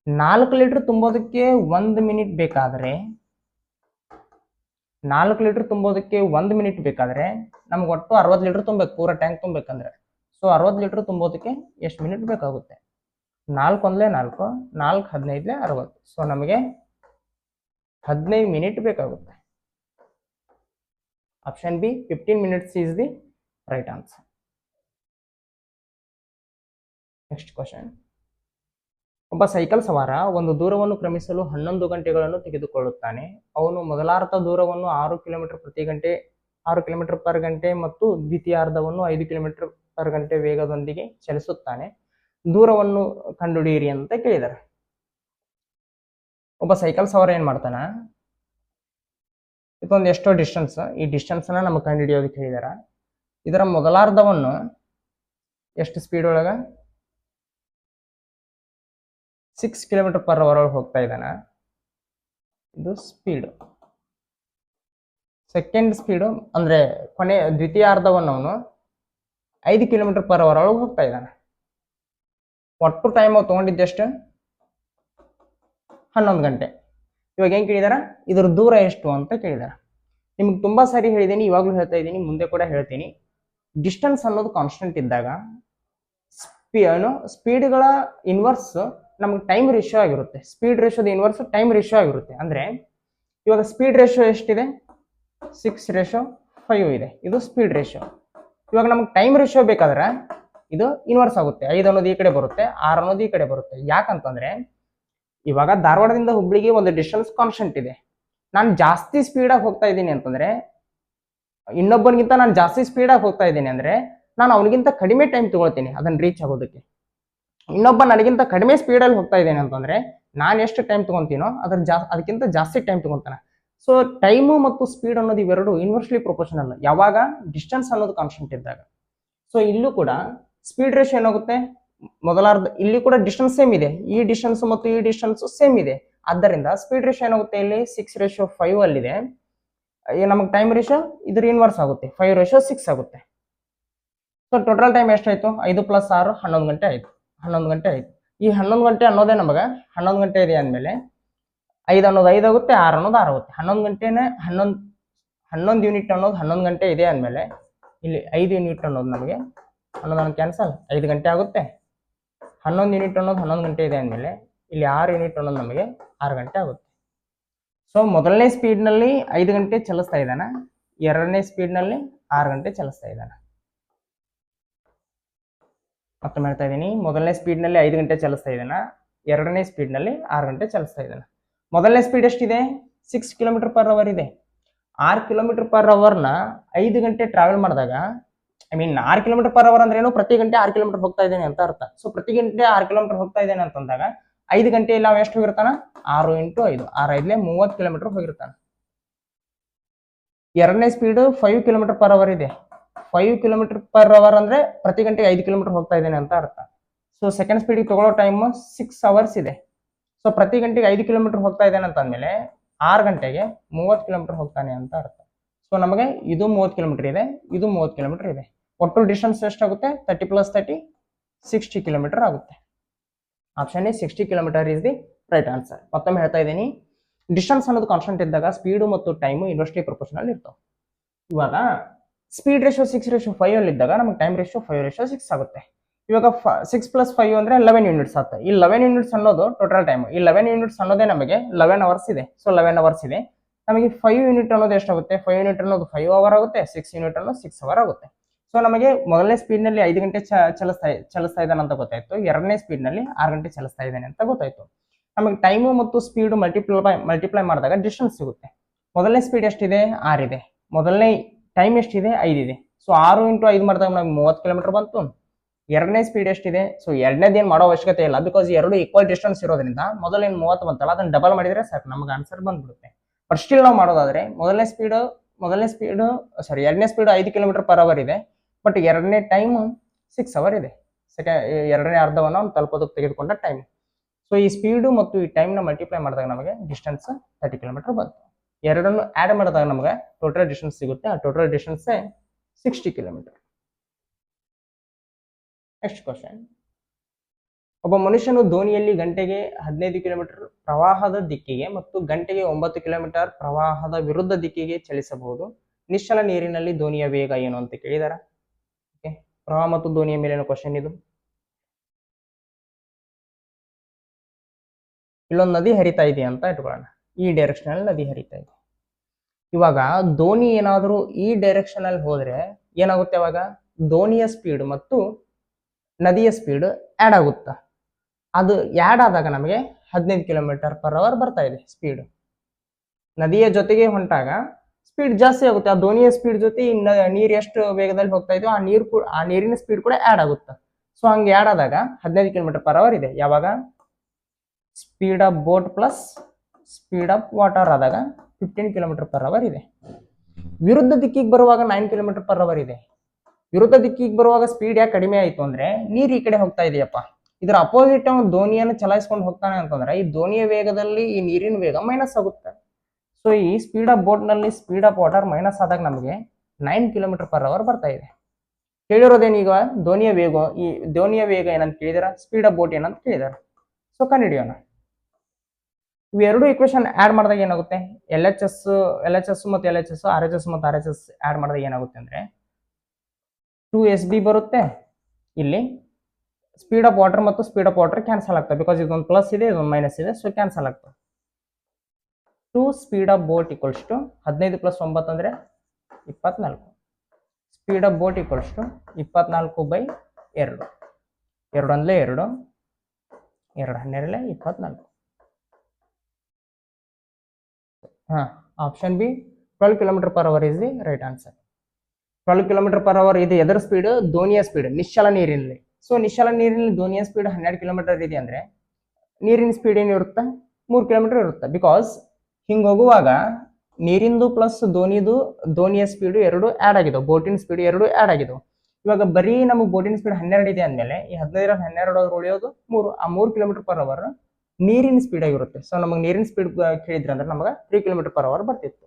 4 ಲೀಟರ್ ತುಂಬೋದಕ್ಕೆ 1 ಮಿನಿಟ್ ಬೇಕಾದ್ರೆ 4 ಲೀಟರ್ ತುಂಬೋದಕ್ಕೆ 1 ಮಿನಿಟ್ ಬೇಕಾದ್ರೆ ನಮ್ಗೆ ಒಟ್ಟು 60 ಲೀಟರ್ ತುಂಬಬೇಕು ಪೂರ ಟ್ಯಾಂಕ್ ತುಂಬಬೇಕಂದ್ರೆ. ಸೊ 60 ಲೀಟರ್ ತುಂಬೋದಕ್ಕೆ ಎಷ್ಟು ಮಿನಿಟ್ ಬೇಕಾಗುತ್ತೆ? 4 × 1 = 4, 4 × 15 = 60. ಸೊ ನಮಗೆ 15 ಮಿನಿಟ್ ಬೇಕಾಗುತ್ತೆ. Option B 15 minutes is the right answer. Next question. ಒಬ್ಬ ಸೈಕಲ್ ಸವಾರ ಒಂದು ದೂರವನ್ನು ಕ್ರಮಿಸಲು 11 ಗಂಟೆಗಳನ್ನು ತೆಗೆದುಕೊಳ್ಳುತ್ತಾನೆ. ಅವನು ಮೊದಲಾರ್ಧ ದೂರವನ್ನು 6 ಕಿಲೋಮೀಟರ್ ಪ್ರತಿ ಗಂಟೆ 6 ಕಿಲೋಮೀಟರ್ ಪರ್ ಗಂಟೆ ಮತ್ತು ದ್ವಿತೀಯಾರ್ಧವನ್ನು 5 ಕಿಲೋಮೀಟರ್ ಪರ್ ಗಂಟೆ ವೇಗದೊಂದಿಗೆ ಚಲಿಸುತ್ತಾನೆ. ದೂರವನ್ನು ಕಂಡುಹಿಡಿಯಿರಿ ಅಂತ ಕೇಳಿದಾರೆ. ಒಬ್ಬ ಸೈಕಲ್ ಸವಾರ ಏನ್ ಮಾಡ್ತಾನ, ಇದೊಂದು ಎಷ್ಟೋ ಡಿಸ್ಟೆನ್ಸ್, ಈ ಡಿಸ್ಟೆನ್ಸ್ ನ ನಮಗೆ ಕಂಡುಹಿಡಿಯೋದಕ್ಕೆ ಹೇಳಿದಾರ. ಇದರ ಮೊದಲಾರ್ಧವನ್ನು ಎಷ್ಟು ಸ್ಪೀಡ್ ಒಳಗ 6 ಕಿಲೋಮೀಟರ್ ಪರ್ ಅವರ್ ಹೋಗ್ತಾ ಇದ್ದಾನ, ಇದು ಸ್ಪೀಡ್. ಸೆಕೆಂಡ್ ಸ್ಪೀಡ್ ಅಂದ್ರೆ ಕೊನೆ ದ್ವಿತೀಯಾರ್ಧವನ್ನು ಅವನು 5 ಕಿಲೋಮೀಟರ್ ಪರ್ ಅವರ್ ಒಳಗೆ ಹೋಗ್ತಾ ಇದ್ದಾನೆ. ಒಟ್ಟು ಟೈಮ್ ಅವ್ರು ತಗೊಂಡಿದ್ದೆಷ್ಟು? 11 ಗಂಟೆ. ಇವಾಗ ಏನ್ ಕೇಳಿದಾರ, ಇದ್ರ ದೂರ ಎಷ್ಟು ಅಂತ ಕೇಳಿದಾರ. ನಿಮ್ಗೆ ತುಂಬಾ ಸಾರಿ ಹೇಳಿದ್ದೀನಿ, ಇವಾಗ್ಲೂ ಹೇಳ್ತಾ ಇದ್ದೀನಿ, ಮುಂದೆ ಕೂಡ ಹೇಳ್ತೀನಿ. ಡಿಸ್ಟೆನ್ಸ್ ಅನ್ನೋದು ಕಾನ್ಸ್ಟೆಂಟ್ ಇದ್ದಾಗ ಸ್ಪೀಡ್ಗಳ ಇನ್ವರ್ಸ್ ನಮ್ಗೆ ಟೈಮ್ ರೇಷಿಯೋ ಆಗಿರುತ್ತೆ. ಸ್ಪೀಡ್ ರೇಷಿಯೋದ ಇನ್ವರ್ಸ್ ಟೈಮ್ ರೇಷಿಯೋ ಆಗಿರುತ್ತೆ. ಅಂದ್ರೆ ಇವಾಗ ಸ್ಪೀಡ್ ರೇಷಿಯೋ ಎಷ್ಟಿದೆ? 6:5 ಇದೆ. ಇದು ಸ್ಪೀಡ್ ರೇಷಿಯೋ. ಇವಾಗ ನಮ್ಗೆ ಟೈಮ್ ರೇಷಿಯೋ ಬೇಕಾದ್ರೆ ಇದು ಇನ್ವರ್ಸ್ ಆಗುತ್ತೆ. 5 ಅನ್ನೋದು ಈ ಕಡೆ ಬರುತ್ತೆ, 6 ಅನ್ನೋದು ಈ ಕಡೆ ಬರುತ್ತೆ. ಯಾಕಂತಂದ್ರೆ ಇವಾಗ ಧಾರವಾಡದಿಂದ ಹುಬ್ಳಿಗೆ ಒಂದು ಡಿಸ್ಟೆನ್ಸ್ ಕಾನ್ಸ್ಟೆಂಟ್ ಇದೆ. ನಾನು ಜಾಸ್ತಿ ಸ್ಪೀಡಾಗಿ ಹೋಗ್ತಾ ಇದ್ದೀನಿ ಅಂತಂದ್ರೆ, ಇನ್ನೊಬ್ಬನಿಗಿಂತ ನಾನು ಜಾಸ್ತಿ ಸ್ಪೀಡಾಗಿ ಹೋಗ್ತಾ ಇದ್ದೀನಿ ಅಂದ್ರೆ ನಾನು ಅವನಿಗಿಂತ ಕಡಿಮೆ ಟೈಮ್ ತಗೊಳ್ತೀನಿ ಅದನ್ನ ರೀಚ್ ಆಗೋದಕ್ಕೆ. ಇನ್ನೊಬ್ಬ ನನಗಿಂತ ಕಡಿಮೆ ಸ್ಪೀಡಲ್ಲಿ ಹೋಗ್ತಾ ಇದ್ದೇನೆ ಅಂತಂದ್ರೆ ನಾನು ಎಷ್ಟು ಟೈಮ್ ತೊಗೊತೀನೋ ಅದಕ್ಕಿಂತ ಜಾಸ್ತಿ ಟೈಮ್ ತೊಗೊತಾನೆ. ಸೊ ಟೈಮು ಮತ್ತು ಸ್ಪೀಡ್ ಅನ್ನೋದು ಇವೆರಡು ಇನ್ವರ್ಸ್ಲಿ ಪ್ರೊಪೋರ್ಷನಲ್ ಯಾವಾಗ ಡಿಸ್ಟೆನ್ಸ್ ಅನ್ನೋದು ಕಾನ್ಸ್ಟೆಂಟ್ ಇದ್ದಾಗ. ಸೊ ಇಲ್ಲೂ ಕೂಡ ಸ್ಪೀಡ್ ರೇಷಿಯೋ ಏನಾಗುತ್ತೆ, ಮೊದಲಾರ್ಧ ಇಲ್ಲಿ ಕೂಡ ಡಿಸ್ಟೆನ್ಸ್ ಸೇಮ್ ಇದೆ, ಈ ಡಿಸ್ಟೆನ್ಸ್ ಮತ್ತು ಈ ಡಿಸ್ಟೆನ್ಸ್ ಸೇಮ್ ಇದೆ. ಆದ್ದರಿಂದ ಸ್ಪೀಡ್ ರೇಷಿಯೋ ಏನಾಗುತ್ತೆ, ಇಲ್ಲಿ 6:5 ಅಲ್ಲಿದೆ. ನಮಗೆ ಟೈಮ್ ರೇಷಿಯೋ ಇದ್ರ ಇನ್ವರ್ಸ್ ಆಗುತ್ತೆ, 5:6 ಆಗುತ್ತೆ. ಸೊ ಟೋಟಲ್ ಟೈಮ್ ಎಷ್ಟಾಯ್ತು, 5 + 6 11 ಗಂಟೆ ಆಯ್ತು. 11 ಗಂಟೆ ಆಯ್ತು. ಈ 11 ಗಂಟೆ ಅನ್ನೋದೇ ನಮಗೆ 11 ಗಂಟೆ ಇದೆ ಅಂದಮೇಲೆ 5 ಅನ್ನೋದು 5 ಆಗುತ್ತೆ, 6 ಅನ್ನೋದು 6 ಆಗುತ್ತೆ. 11 ಗಂಟೆನೇ 11 ಯೂನಿಟ್ ಅನ್ನೋದು 11 ಗಂಟೆ ಇದೆ ಅಂದಮೇಲೆ ಇಲ್ಲಿ 5 ಯೂನಿಟ್ ಅನ್ನೋದು ನಮಗೆ 11 ಕ್ಯಾನ್ಸಲ್ 5 ಗಂಟೆ ಆಗುತ್ತೆ. 11 ಯೂನಿಟ್ ಅನ್ನೋದು 11 ಗಂಟೆ ಇದೆ ಅಂದಮೇಲೆ ಇಲ್ಲಿ 6 ಯೂನಿಟ್ ಅನ್ನೋದು ನಮಗೆ 6 ಗಂಟೆ ಆಗುತ್ತೆ. ಸೊ ಮೊದಲನೇ ಸ್ಪೀಡ್ನಲ್ಲಿ 5 ಗಂಟೆ ಚಲಿಸ್ತಾ ಇದ್ದಾನೆ, ಎರಡನೇ ಸ್ಪೀಡ್ನಲ್ಲಿ 6 ಗಂಟೆ ಚಲಿಸ್ತಾ ಇದ್ದಾನೆ. ಮತ್ತೊಮ್ಮೆ ಹೇಳ್ತಾ ಇದ್ದೀನಿ, ಮೊದಲನೇ ಸ್ಪೀಡ್ನಲ್ಲಿ 5 ಗಂಟೆ ಚಲಿಸ್ತಾ ಇದ್ದಾನೆ, ಎರಡನೇ ಸ್ಪೀಡ್ನಲ್ಲಿ 6 ಗಂಟೆ ಚಲಿಸ್ತಾ ಇದ್ದಾನೆ. ಮೊದಲನೇ ಸ್ಪೀಡ್ ಎಷ್ಟಿದೆ, 6 km/h ಇದೆ. 6 km/hನ 5 ಗಂಟೆ ಟ್ರಾವೆಲ್ ಮಾಡಿದಾಗ, 6 km/h ಅಂದ್ರೆ ಏನು, ಪ್ರತಿ ಗಂಟೆ 6 km ಹೋಗ್ತಾ ಇದ್ದೇನೆ ಅಂತ ಅರ್ಥ. ಸೊ ಪ್ರತಿ ಗಂಟೆ 6 km ಹೋಗ್ತಾ ಇದ್ದೇನೆ ಅಂತಂದಾಗ 5 ಗಂಟೆಯಲ್ಲಿ ನಾವು ಎಷ್ಟು ಹೋಗಿರ್ತಾನ, 6 × 5 6 5 30 km ಹೋಗಿರ್ತಾನೆ. ಎರಡನೇ ಸ್ಪೀಡ್ 5 km/h ಇದೆ. 5 km/h ಅಂದ್ರೆ ಪ್ರತಿ ಗಂಟೆಗೆ 5 km ಹೋಗ್ತಾ ಇದ್ದೇನೆ ಅಂತ ಅರ್ಥ. ಸೊ ಸೆಕೆಂಡ್ ಸ್ಪೀಡಿಗೆ ತಗೊಳ್ಳೋ ಟೈಮ್ 6 hours ಇದೆ. ಸೊ ಪ್ರತಿ ಗಂಟೆಗೆ 5 km ಹೋಗ್ತಾ ಇದ್ದಾನೆ ಅಂತ ಅಂದಮೇಲೆ 6 ಗಂಟೆಗೆ 30 km ಹೋಗ್ತಾನೆ ಅಂತ ಅರ್ಥ. ಸೊ ನಮಗೆ ಇದು 30 km ಇದೆ, ಇದು 30 km ಇದೆ. ಒಟ್ಟು ಡಿಸ್ಟೆನ್ಸ್ ಎಷ್ಟಾಗುತ್ತೆ, 30 + 30 60 km ಆಗುತ್ತೆ. Option A 60 km is the right answer. ಮತ್ತೊಮ್ಮೆ ಹೇಳ್ತಾ ಇದ್ದೀನಿ, ಡಿಸ್ಟೆನ್ಸ್ ಅನ್ನೋದು ಕಾನ್ಸ್ಟೆಂಟ್ ಇದ್ದಾಗ ಸ್ಪೀಡು ಮತ್ತು ಟೈಮು ಇನ್ವರ್ಸ್ಲಿ ಪ್ರೊಪೋರ್ಷನಲ್ ಇರ್ತಾವೆ. ಇವಾಗ ಸ್ಪೀಡ್ ರೇಷಿಯೋ 6:5 ಅಲ್ಲಿ ಇದ್ದಾಗ ನಮಗೆ ಟೈಮ್ ರೇಷಿಯೋ 5:6 ಆಗುತ್ತೆ. ಇವಾಗ 6 + 5 ಅಂದ್ರೆ 11 ಯೂನಿಟ್ಸ್ ಆಗುತ್ತೆ. ಈ 11 ಯೂನಿಟ್ಸ್ ಅನ್ನೋದು ಟೋಟಲ್ ಟೈಮ್. ಈ 11 ಯೂನಿಟ್ಸ್ ಅನ್ನೋದೇ ನಮಗೆ 11 ಅವರ್ಸ್ ಇದೆ. ಸೊ 11 ಅವರ್ಸ್ ಇದೆ. ನಮಗೆ 5 ಯೂನಿಟ್ ಅನ್ನೋದು ಎಷ್ಟಾಗುತ್ತೆ, 5 ಯೂನಿಟ್ ಅನ್ನೋದು 5 ಅವರ್ ಆಗುತ್ತೆ, 6 ಯೂನಿಟ್ ಅನ್ನೋದು 6 ಅವರ್ ಆಗುತ್ತೆ. ಸೊ ನಮಗೆ ಮೊದಲನೇ ಸ್ಪೀಡ್ನಲ್ಲಿ 5 ಗಂಟೆ ಚಲಿಸ್ತಾ ಇದ್ದಾನೆ ಅಂತ ಗೊತ್ತಾಯ್ತು, ಎರಡನೇ ಸ್ಪೀಡ್ನಲ್ಲಿ 6 ಗಂಟೆ ಚಲಿಸ್ತಾ ಇದ್ದಾನೆ ಅಂತ ಗೊತ್ತಾಯ್ತು. ನಮಗೆ ಟೈಮು ಮತ್ತು ಸ್ಪೀಡ್ ಮಲ್ಟಿಪ್ಲೈ ಮಾಡಿದಾಗ ಡಿಸ್ಟೆನ್ಸ್ ಸಿಗುತ್ತೆ. ಮೊದಲನೇ ಸ್ಪೀಡ್ ಎಷ್ಟಿದೆ, 6 ಇದೆ. ಮೊದಲನೇ ಟೈಮ್ ಎಷ್ಟಿದೆ, 5 ಇದೆ. ಸೊ 6 × 5 ಮಾಡಿದಾಗ ನಮಗೆ 30 km ಬಂತು. ಎರಡನೇ ಸ್ಪೀಡ್ ಎಷ್ಟಿದೆ, ಸೊ ಎರಡನೇದು ಏನು ಮಾಡೋ ಅವಶ್ಯಕತೆ ಇಲ್ಲ, ಬಿಕಾಸ್ ಎರಡು ಈಕ್ವಲ್ ಡಿಸ್ಟೆನ್ಸ್ ಇರೋದ್ರಿಂದ ಮೊದಲೇನು 30 ಬಂತಲ್ಲ, ಅದನ್ನ ಡಬಲ್ ಮಾಡಿದ್ರೆ ಸಾಕು, ನಮಗೆ ಆನ್ಸರ್ ಬಂದ್ಬಿಡುತ್ತೆ. ಬಟ್ ಸ್ಟಿಲ್ ನಾವು ಮಾಡೋದಾದ್ರೆ ಎರಡನೇ ಸ್ಪೀಡ್ 5 km/h ಇದೆ, ಬಟ್ ಎರಡನೇ ಟೈಮ್ 6 ಅವರ್ ಇದೆ. ಎರಡನೇ ಅರ್ಧವನ್ನು ನಾವು ತಲುಪೋದಕ್ಕೆ ತೆಗೆದುಕೊಂಡ ಟೈಮ್. ಸೊ ಈ ಸ್ಪೀಡು ಮತ್ತು ಈ ಟೈಮ್ನ ಮಲ್ಟಿಪ್ಲೈ ಮಾಡಿದಾಗ ನಮಗೆ ಡಿಸ್ಟೆನ್ಸ್ 30 km ಬಂತು. ಎರಡನ್ನು ಆ್ಯಡ್ ಮಾಡಿದಾಗ ನಮಗೆ ಟೋಟಲ್ ಡಿಸ್ಟೆನ್ಸ್ ಸಿಗುತ್ತೆ. ಆ total distance 60 km. Next question, ಒಬ್ಬ ಮನುಷ್ಯನು ದೋಣಿಯಲ್ಲಿ ಗಂಟೆಗೆ 15 km ಪ್ರವಾಹದ ದಿಕ್ಕಿಗೆ ಮತ್ತು ಗಂಟೆಗೆ 9 km ಪ್ರವಾಹದ ವಿರುದ್ಧ ದಿಕ್ಕಿಗೆ ಚಲಿಸಬಹುದು. ನಿಶ್ಚಲ ನೀರಿನಲ್ಲಿ ದೋಣಿಯ ವೇಗ ಏನು ಅಂತ ಕೇಳಿದಾರ. ಓಕೆ, ಪ್ರವಾಹ ಮತ್ತು ದೋಣಿಯ ಮೇಲಿನ ಕ್ವಶನ್ ಇದು. ಇಲ್ಲೊಂದು ನದಿ ಹರಿತಾ ಇದೆ ಅಂತ ಇಟ್ಕೊಳ್ಳೋಣ, ಈ ಡೈರೆಕ್ಷನ್ ಅಲ್ಲಿ ನದಿ ಹರಿತಾ ಇದೆ. ಇವಾಗ ದೋಣಿ ಏನಾದರೂ ಈ ಡೈರೆಕ್ಷನ್ ಅಲ್ಲಿ ಹೋದ್ರೆ ಏನಾಗುತ್ತೆ, ಅವಾಗ ದೋಣಿಯ ಸ್ಪೀಡ್ ಮತ್ತು ನದಿಯ ಸ್ಪೀಡ್ ಆ್ಯಡ್ ಆಗುತ್ತಾ. ಅದು ಆ್ಯಡ್ ಆದಾಗ ನಮಗೆ 15 km/h ಬರ್ತಾ ಇದೆ ಸ್ಪೀಡ್. ನದಿಯ ಜೊತೆಗೆ ಹೊಂಟಾಗ ಸ್ಪೀಡ್ ಜಾಸ್ತಿ ಆಗುತ್ತೆ. ಆ ದೋಣಿಯ ಸ್ಪೀಡ್ ಜೊತೆ ನೀರು ಎಷ್ಟು ವೇಗದಲ್ಲಿ ಹೋಗ್ತಾ ಇದೆಯೋ ಆ ನೀರಿನ ಸ್ಪೀಡ್ ಕೂಡ ಆ್ಯಡ್ ಆಗುತ್ತೆ. ಸೊ ಹಂಗೆ ಆ್ಯಡ್ ಆದಾಗ 15 km/h ಇದೆ. ಯಾವಾಗ speed of boat plus speed of water ಆದಾಗ 15 km/h ಇದೆ. ವಿರುದ್ಧ ದಿಕ್ಕಿಗೆ ಬರುವಾಗ 9 km/h ಇದೆ. ವಿರುದ್ಧ ದಿಕ್ಕಿಗೆ ಬರುವಾಗ ಸ್ಪೀಡ್ ಯಾಕೆ ಕಡಿಮೆ ಆಯಿತು ಅಂದ್ರೆ ನೀರು ಈ ಕಡೆ ಹೋಗ್ತಾ ಇದೆಯಪ್ಪ. ಇದರ ಅಪೋಸಿಟ್ ದೋಣಿಯನ್ನು ಚಲಾಯಿಸ್ಕೊಂಡು ಹೋಗ್ತಾನೆ ಅಂತಂದ್ರೆ ಈ ದೋಣಿಯ ವೇಗದಲ್ಲಿ ಈ ನೀರಿನ ವೇಗ ಮೈನಸ್ ಆಗುತ್ತೆ. ಸೊ ಈ ಸ್ಪೀಡ್ ಆಫ್ ಬೋಟ್ ನಲ್ಲಿ ಸ್ಪೀಡ್ ಆಫ್ ವಾಟರ್ ಮೈನಸ್ ಆದಾಗ ನಮಗೆ 9 km/h ಬರ್ತಾ ಇದೆ. ಕೇಳಿರೋದೇನೀಗ ದೋಣಿಯ ವೇಗ ಏನಂತ ಕೇಳಿದಾರ, ಸ್ಪೀಡ್ ಆಫ್ ಬೋಟ್ ಏನಂತ ಕೇಳಿದಾರ. ಸೊ ಕಂಡುಹಿಡಿಯೋಣ. ಇವೆರಡು ಇಕ್ವೇಶನ್ ಆಡ್ ಮಾಡಿದಾಗ ಏನಾಗುತ್ತೆ, ಎಲ್ ಎಚ್ ಎಸ್ ಮತ್ತು LHS, RHS ಮತ್ತು RHS ಆಡ್ ಮಾಡಿದಾಗ ಏನಾಗುತ್ತೆ ಅಂದ್ರೆ 2SB ಬರುತ್ತೆ. ಇಲ್ಲಿ ಸ್ಪೀಡ್ ಆಫ್ ವಾಟರ್ ಮತ್ತು ಸ್ಪೀಡ್ ಆಫ್ ವಾಟರ್ ಕ್ಯಾನ್ಸಲ್ ಆಗ್ತದೆ, ಬಿಕಾಸ್ ಇದೊಂದು ಪ್ಲಸ್ ಇದೆ, ಇದೊಂದು ಮೈನಸ್ ಇದೆ. ಸೊ ಕ್ಯಾನ್ಸಲ್ ಆಗ್ತದೆ. 2 speed of boat equals to 15 + 9 ಅಂದ್ರೆ 24. Speed of boat equals to 24/2. 2 ಅಂದ್ಲೇ 2, 2 12 24. Option B 12 km/h is the right answer. 12 km/h ಇದು ಎದರ ಸ್ಪೀಡ್, ದೋಣಿಯ ಸ್ಪೀಡ್ ನಿಶ್ಚಲ ನೀರಿನಲ್ಲಿ. ಸೊ ನಿಶ್ಚಲ ನೀರಿನಲ್ಲಿ ದೋಣಿಯ ಸ್ಪೀಡ್ 12 km ಇದೆ ಅಂದ್ರೆ ನೀರಿನ ಸ್ಪೀಡ್ ಏನಿರುತ್ತೆ 3 ಕಿಲೋಮೀಟರ್ ಇರುತ್ತೆ. ಬಿಕಾಸ್ ಹಿಂಗೆ ಹೋಗುವಾಗ ನೀರಿಂದು ಪ್ಲಸ್ ದೋಣಿಯ ಸ್ಪೀಡು ಎರಡು ಆ್ಯಡ್ ಆಗಿದಾವೆ, ಬೋಟಿನ ಸ್ಪೀಡ್ ಎರಡು ಆ್ಯಡ್ ಆಗಿದಾವೆ. ಇವಾಗ ಬರೀ ನಮಗೆ ಬೋಟಿನ ಸ್ಪೀಡ್ 12 ಇದೆ ಅಂದಮೇಲೆ ಈ 15 12 ಉಳಿಯೋದು 3. ಆ 3 ಕಿಲೋಮೀಟರ್ ಪರ್ ಅವರ್ ನೀರಿನ ಸ್ಪೀಡ್ ಆಗಿರುತ್ತೆ. ಸೊ ನಮಗೆ ನೀರಿನ ಸ್ಪೀಡ್ ಕೇಳಿದ್ರೆ ಅಂದ್ರೆ ನಮಗೆ 3 ಕಿಲೋಮೀಟರ್ ಪರ್ ಅವರ್ ಬರ್ತಿತ್ತು.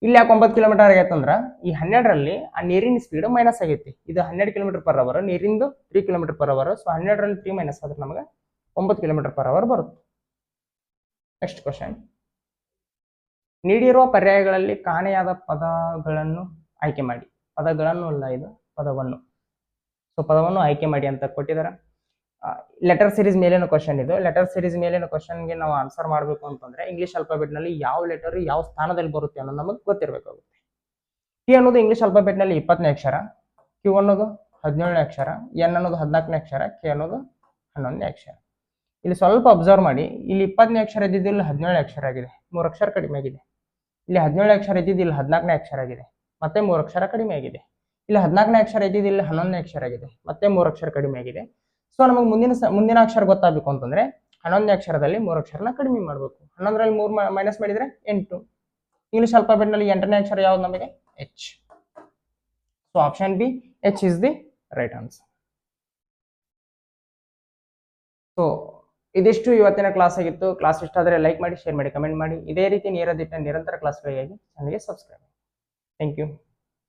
ಇಲ್ಲಿ ಯಾಕೆ 9 ಕಿಲೋಮೀಟರ್ ಆಗೈತೆ ಅಂದ್ರೆ ಈ 12ರಲ್ಲಿ ಆ ನೀರಿನ ಸ್ಪೀಡ್ ಮೈನಸ್ ಆಗೈತಿ. ಇದು 12 ಕಿಲೋಮೀಟರ್ ಪರ್ ಅವರ್, ನೀರಿಂದು 3 ಕಿಲೋಮೀಟರ್ ಪರ್ ಅವರ್. ಸೊ 12ರಲ್ಲಿ 3 ಮೈನಸ್ ಆದ್ರೆ ನಮಗೆ 9 ಕಿಲೋಮೀಟರ್ ಪರ್ ಅವರ್ ಬರುತ್ತೆ. ನೆಕ್ಸ್ಟ್ ಕ್ವಶನ್, ನೀಡಿರುವ ಪರ್ಯಾಯಗಳಲ್ಲಿ ಕಾಣೆಯಾದ ಪದಗಳನ್ನು ಆಯ್ಕೆ ಮಾಡಿ. ಪದಗಳನ್ನು ಅಲ್ಲ, ಇದು ಪದವನ್ನು. ಸೊ ಪದವನ್ನು ಆಯ್ಕೆ ಮಾಡಿ ಅಂತ ಕೊಟ್ಟಿದ್ದಾರೆ. ಲೆಟರ್ ಸೀರೀಸ್ ಮೇಲಿನ ಕ್ವಶನ್ ಇದು. ಲೆಟರ್ ಸೀರೀಸ್ ಮೇಲಿನ ಕ್ವಶನ್ಗೆ ನಾವು ಆನ್ಸರ್ ಮಾಡಬೇಕು ಅಂತಂದ್ರೆ ಇಂಗ್ಲಿಷ್ ಆಲ್ಫಾಬೆಟ್ ನಲ್ಲಿ ಯಾವ ಲೆಟರ್ ಯಾವ ಸ್ಥಾನದಲ್ಲಿ ಬರುತ್ತೆ ಅನ್ನೋದು ನಮಗೆ ಗೊತ್ತಿರಬೇಕಾಗುತ್ತೆ. ಟಿ ಅನ್ನೋದು ಇಂಗ್ಲಿಷ್ ಆಲ್ಫಾಬೆಟ್ ನಲ್ಲಿ 20ನೇ ಅಕ್ಷರ, ಕ್ಯೂ ಅನ್ನೋದು 17ನೇ ಅಕ್ಷರ, ಎನ್ ಅನ್ನೋದು 14ನೇ ಅಕ್ಷರ, ಕೆ ಅನ್ನೋದು 11ನೇ ಅಕ್ಷರ. ಇಲ್ಲಿ ಸ್ವಲ್ಪ ಅಬ್ಸರ್ವ್ ಮಾಡಿ, ಇಲ್ಲಿ 20ನೇ ಅಕ್ಷರ ಇದ್ದಿದ್ದು ಇಲ್ಲಿ 17ನೇ ಅಕ್ಷರ ಆಗಿದೆ, 3 ಅಕ್ಷರ ಕಡಿಮೆ ಆಗಿದೆ. ಇಲ್ಲಿ 17ನೇ ಅಕ್ಷರ ಇದ್ದಿದ್ದು ಇಲ್ಲಿ 14ನೇ ಅಕ್ಷರ ಆಗಿದೆ, ಮತ್ತೆ 3 ಅಕ್ಷರ ಕಡಿಮೆ ಆಗಿದೆ. ಇಲ್ಲಿ 14ನೇ ಅಕ್ಷರ ಇದ್ದಿದ್ದು ಇಲ್ಲಿ 11ನೇ ಅಕ್ಷರ ಆಗಿದೆ, ಮತ್ತೆ 3 ಅಕ್ಷರ ಕಡಿಮೆ ಆಗಿದೆ. ಸೊ ನಮಗೆ ಮುಂದಿನ ಅಕ್ಷರ ಗೊತ್ತಾಗಬೇಕು ಅಂತಂದ್ರೆ 11ನೇ ಅಕ್ಷರದಲ್ಲಿ 3 ಅಕ್ಷರನ ಕಡಿಮೆ ಮಾಡಬೇಕು. 11ರಲ್ಲಿ 3 ಮೈನಸ್ ಮಾಡಿದ್ರೆ 8. ಇಂಗ್ಲಿಷ್ ಆಲ್ಫಾಬೆಟ್ ನಲ್ಲಿ 8ನೇ ಅಕ್ಷರ ಯಾವ್ದು ನಮಗೆ? H. So option B, H is the right answer. So ಇದಿಷ್ಟು ಇವತ್ತಿನ ಕ್ಲಾಸ್ ಆಗಿತ್ತು. ಕ್ಲಾಸ್ ಇಷ್ಟ ಆದರೆ ಲೈಕ್ ಮಾಡಿ, ಶೇರ್ ಮಾಡಿ, ಕಮೆಂಟ್ ಮಾಡಿ. ಇದೇ ರೀತಿ ನಿರಂತರ ಕ್ಲಾಸ್ಗಳಿಗಾಗಿ ಚಾನಲ್ಗೆ ಸಬ್ಸ್ಕ್ರೈಬ್ ಮಾಡಿ. Thank you.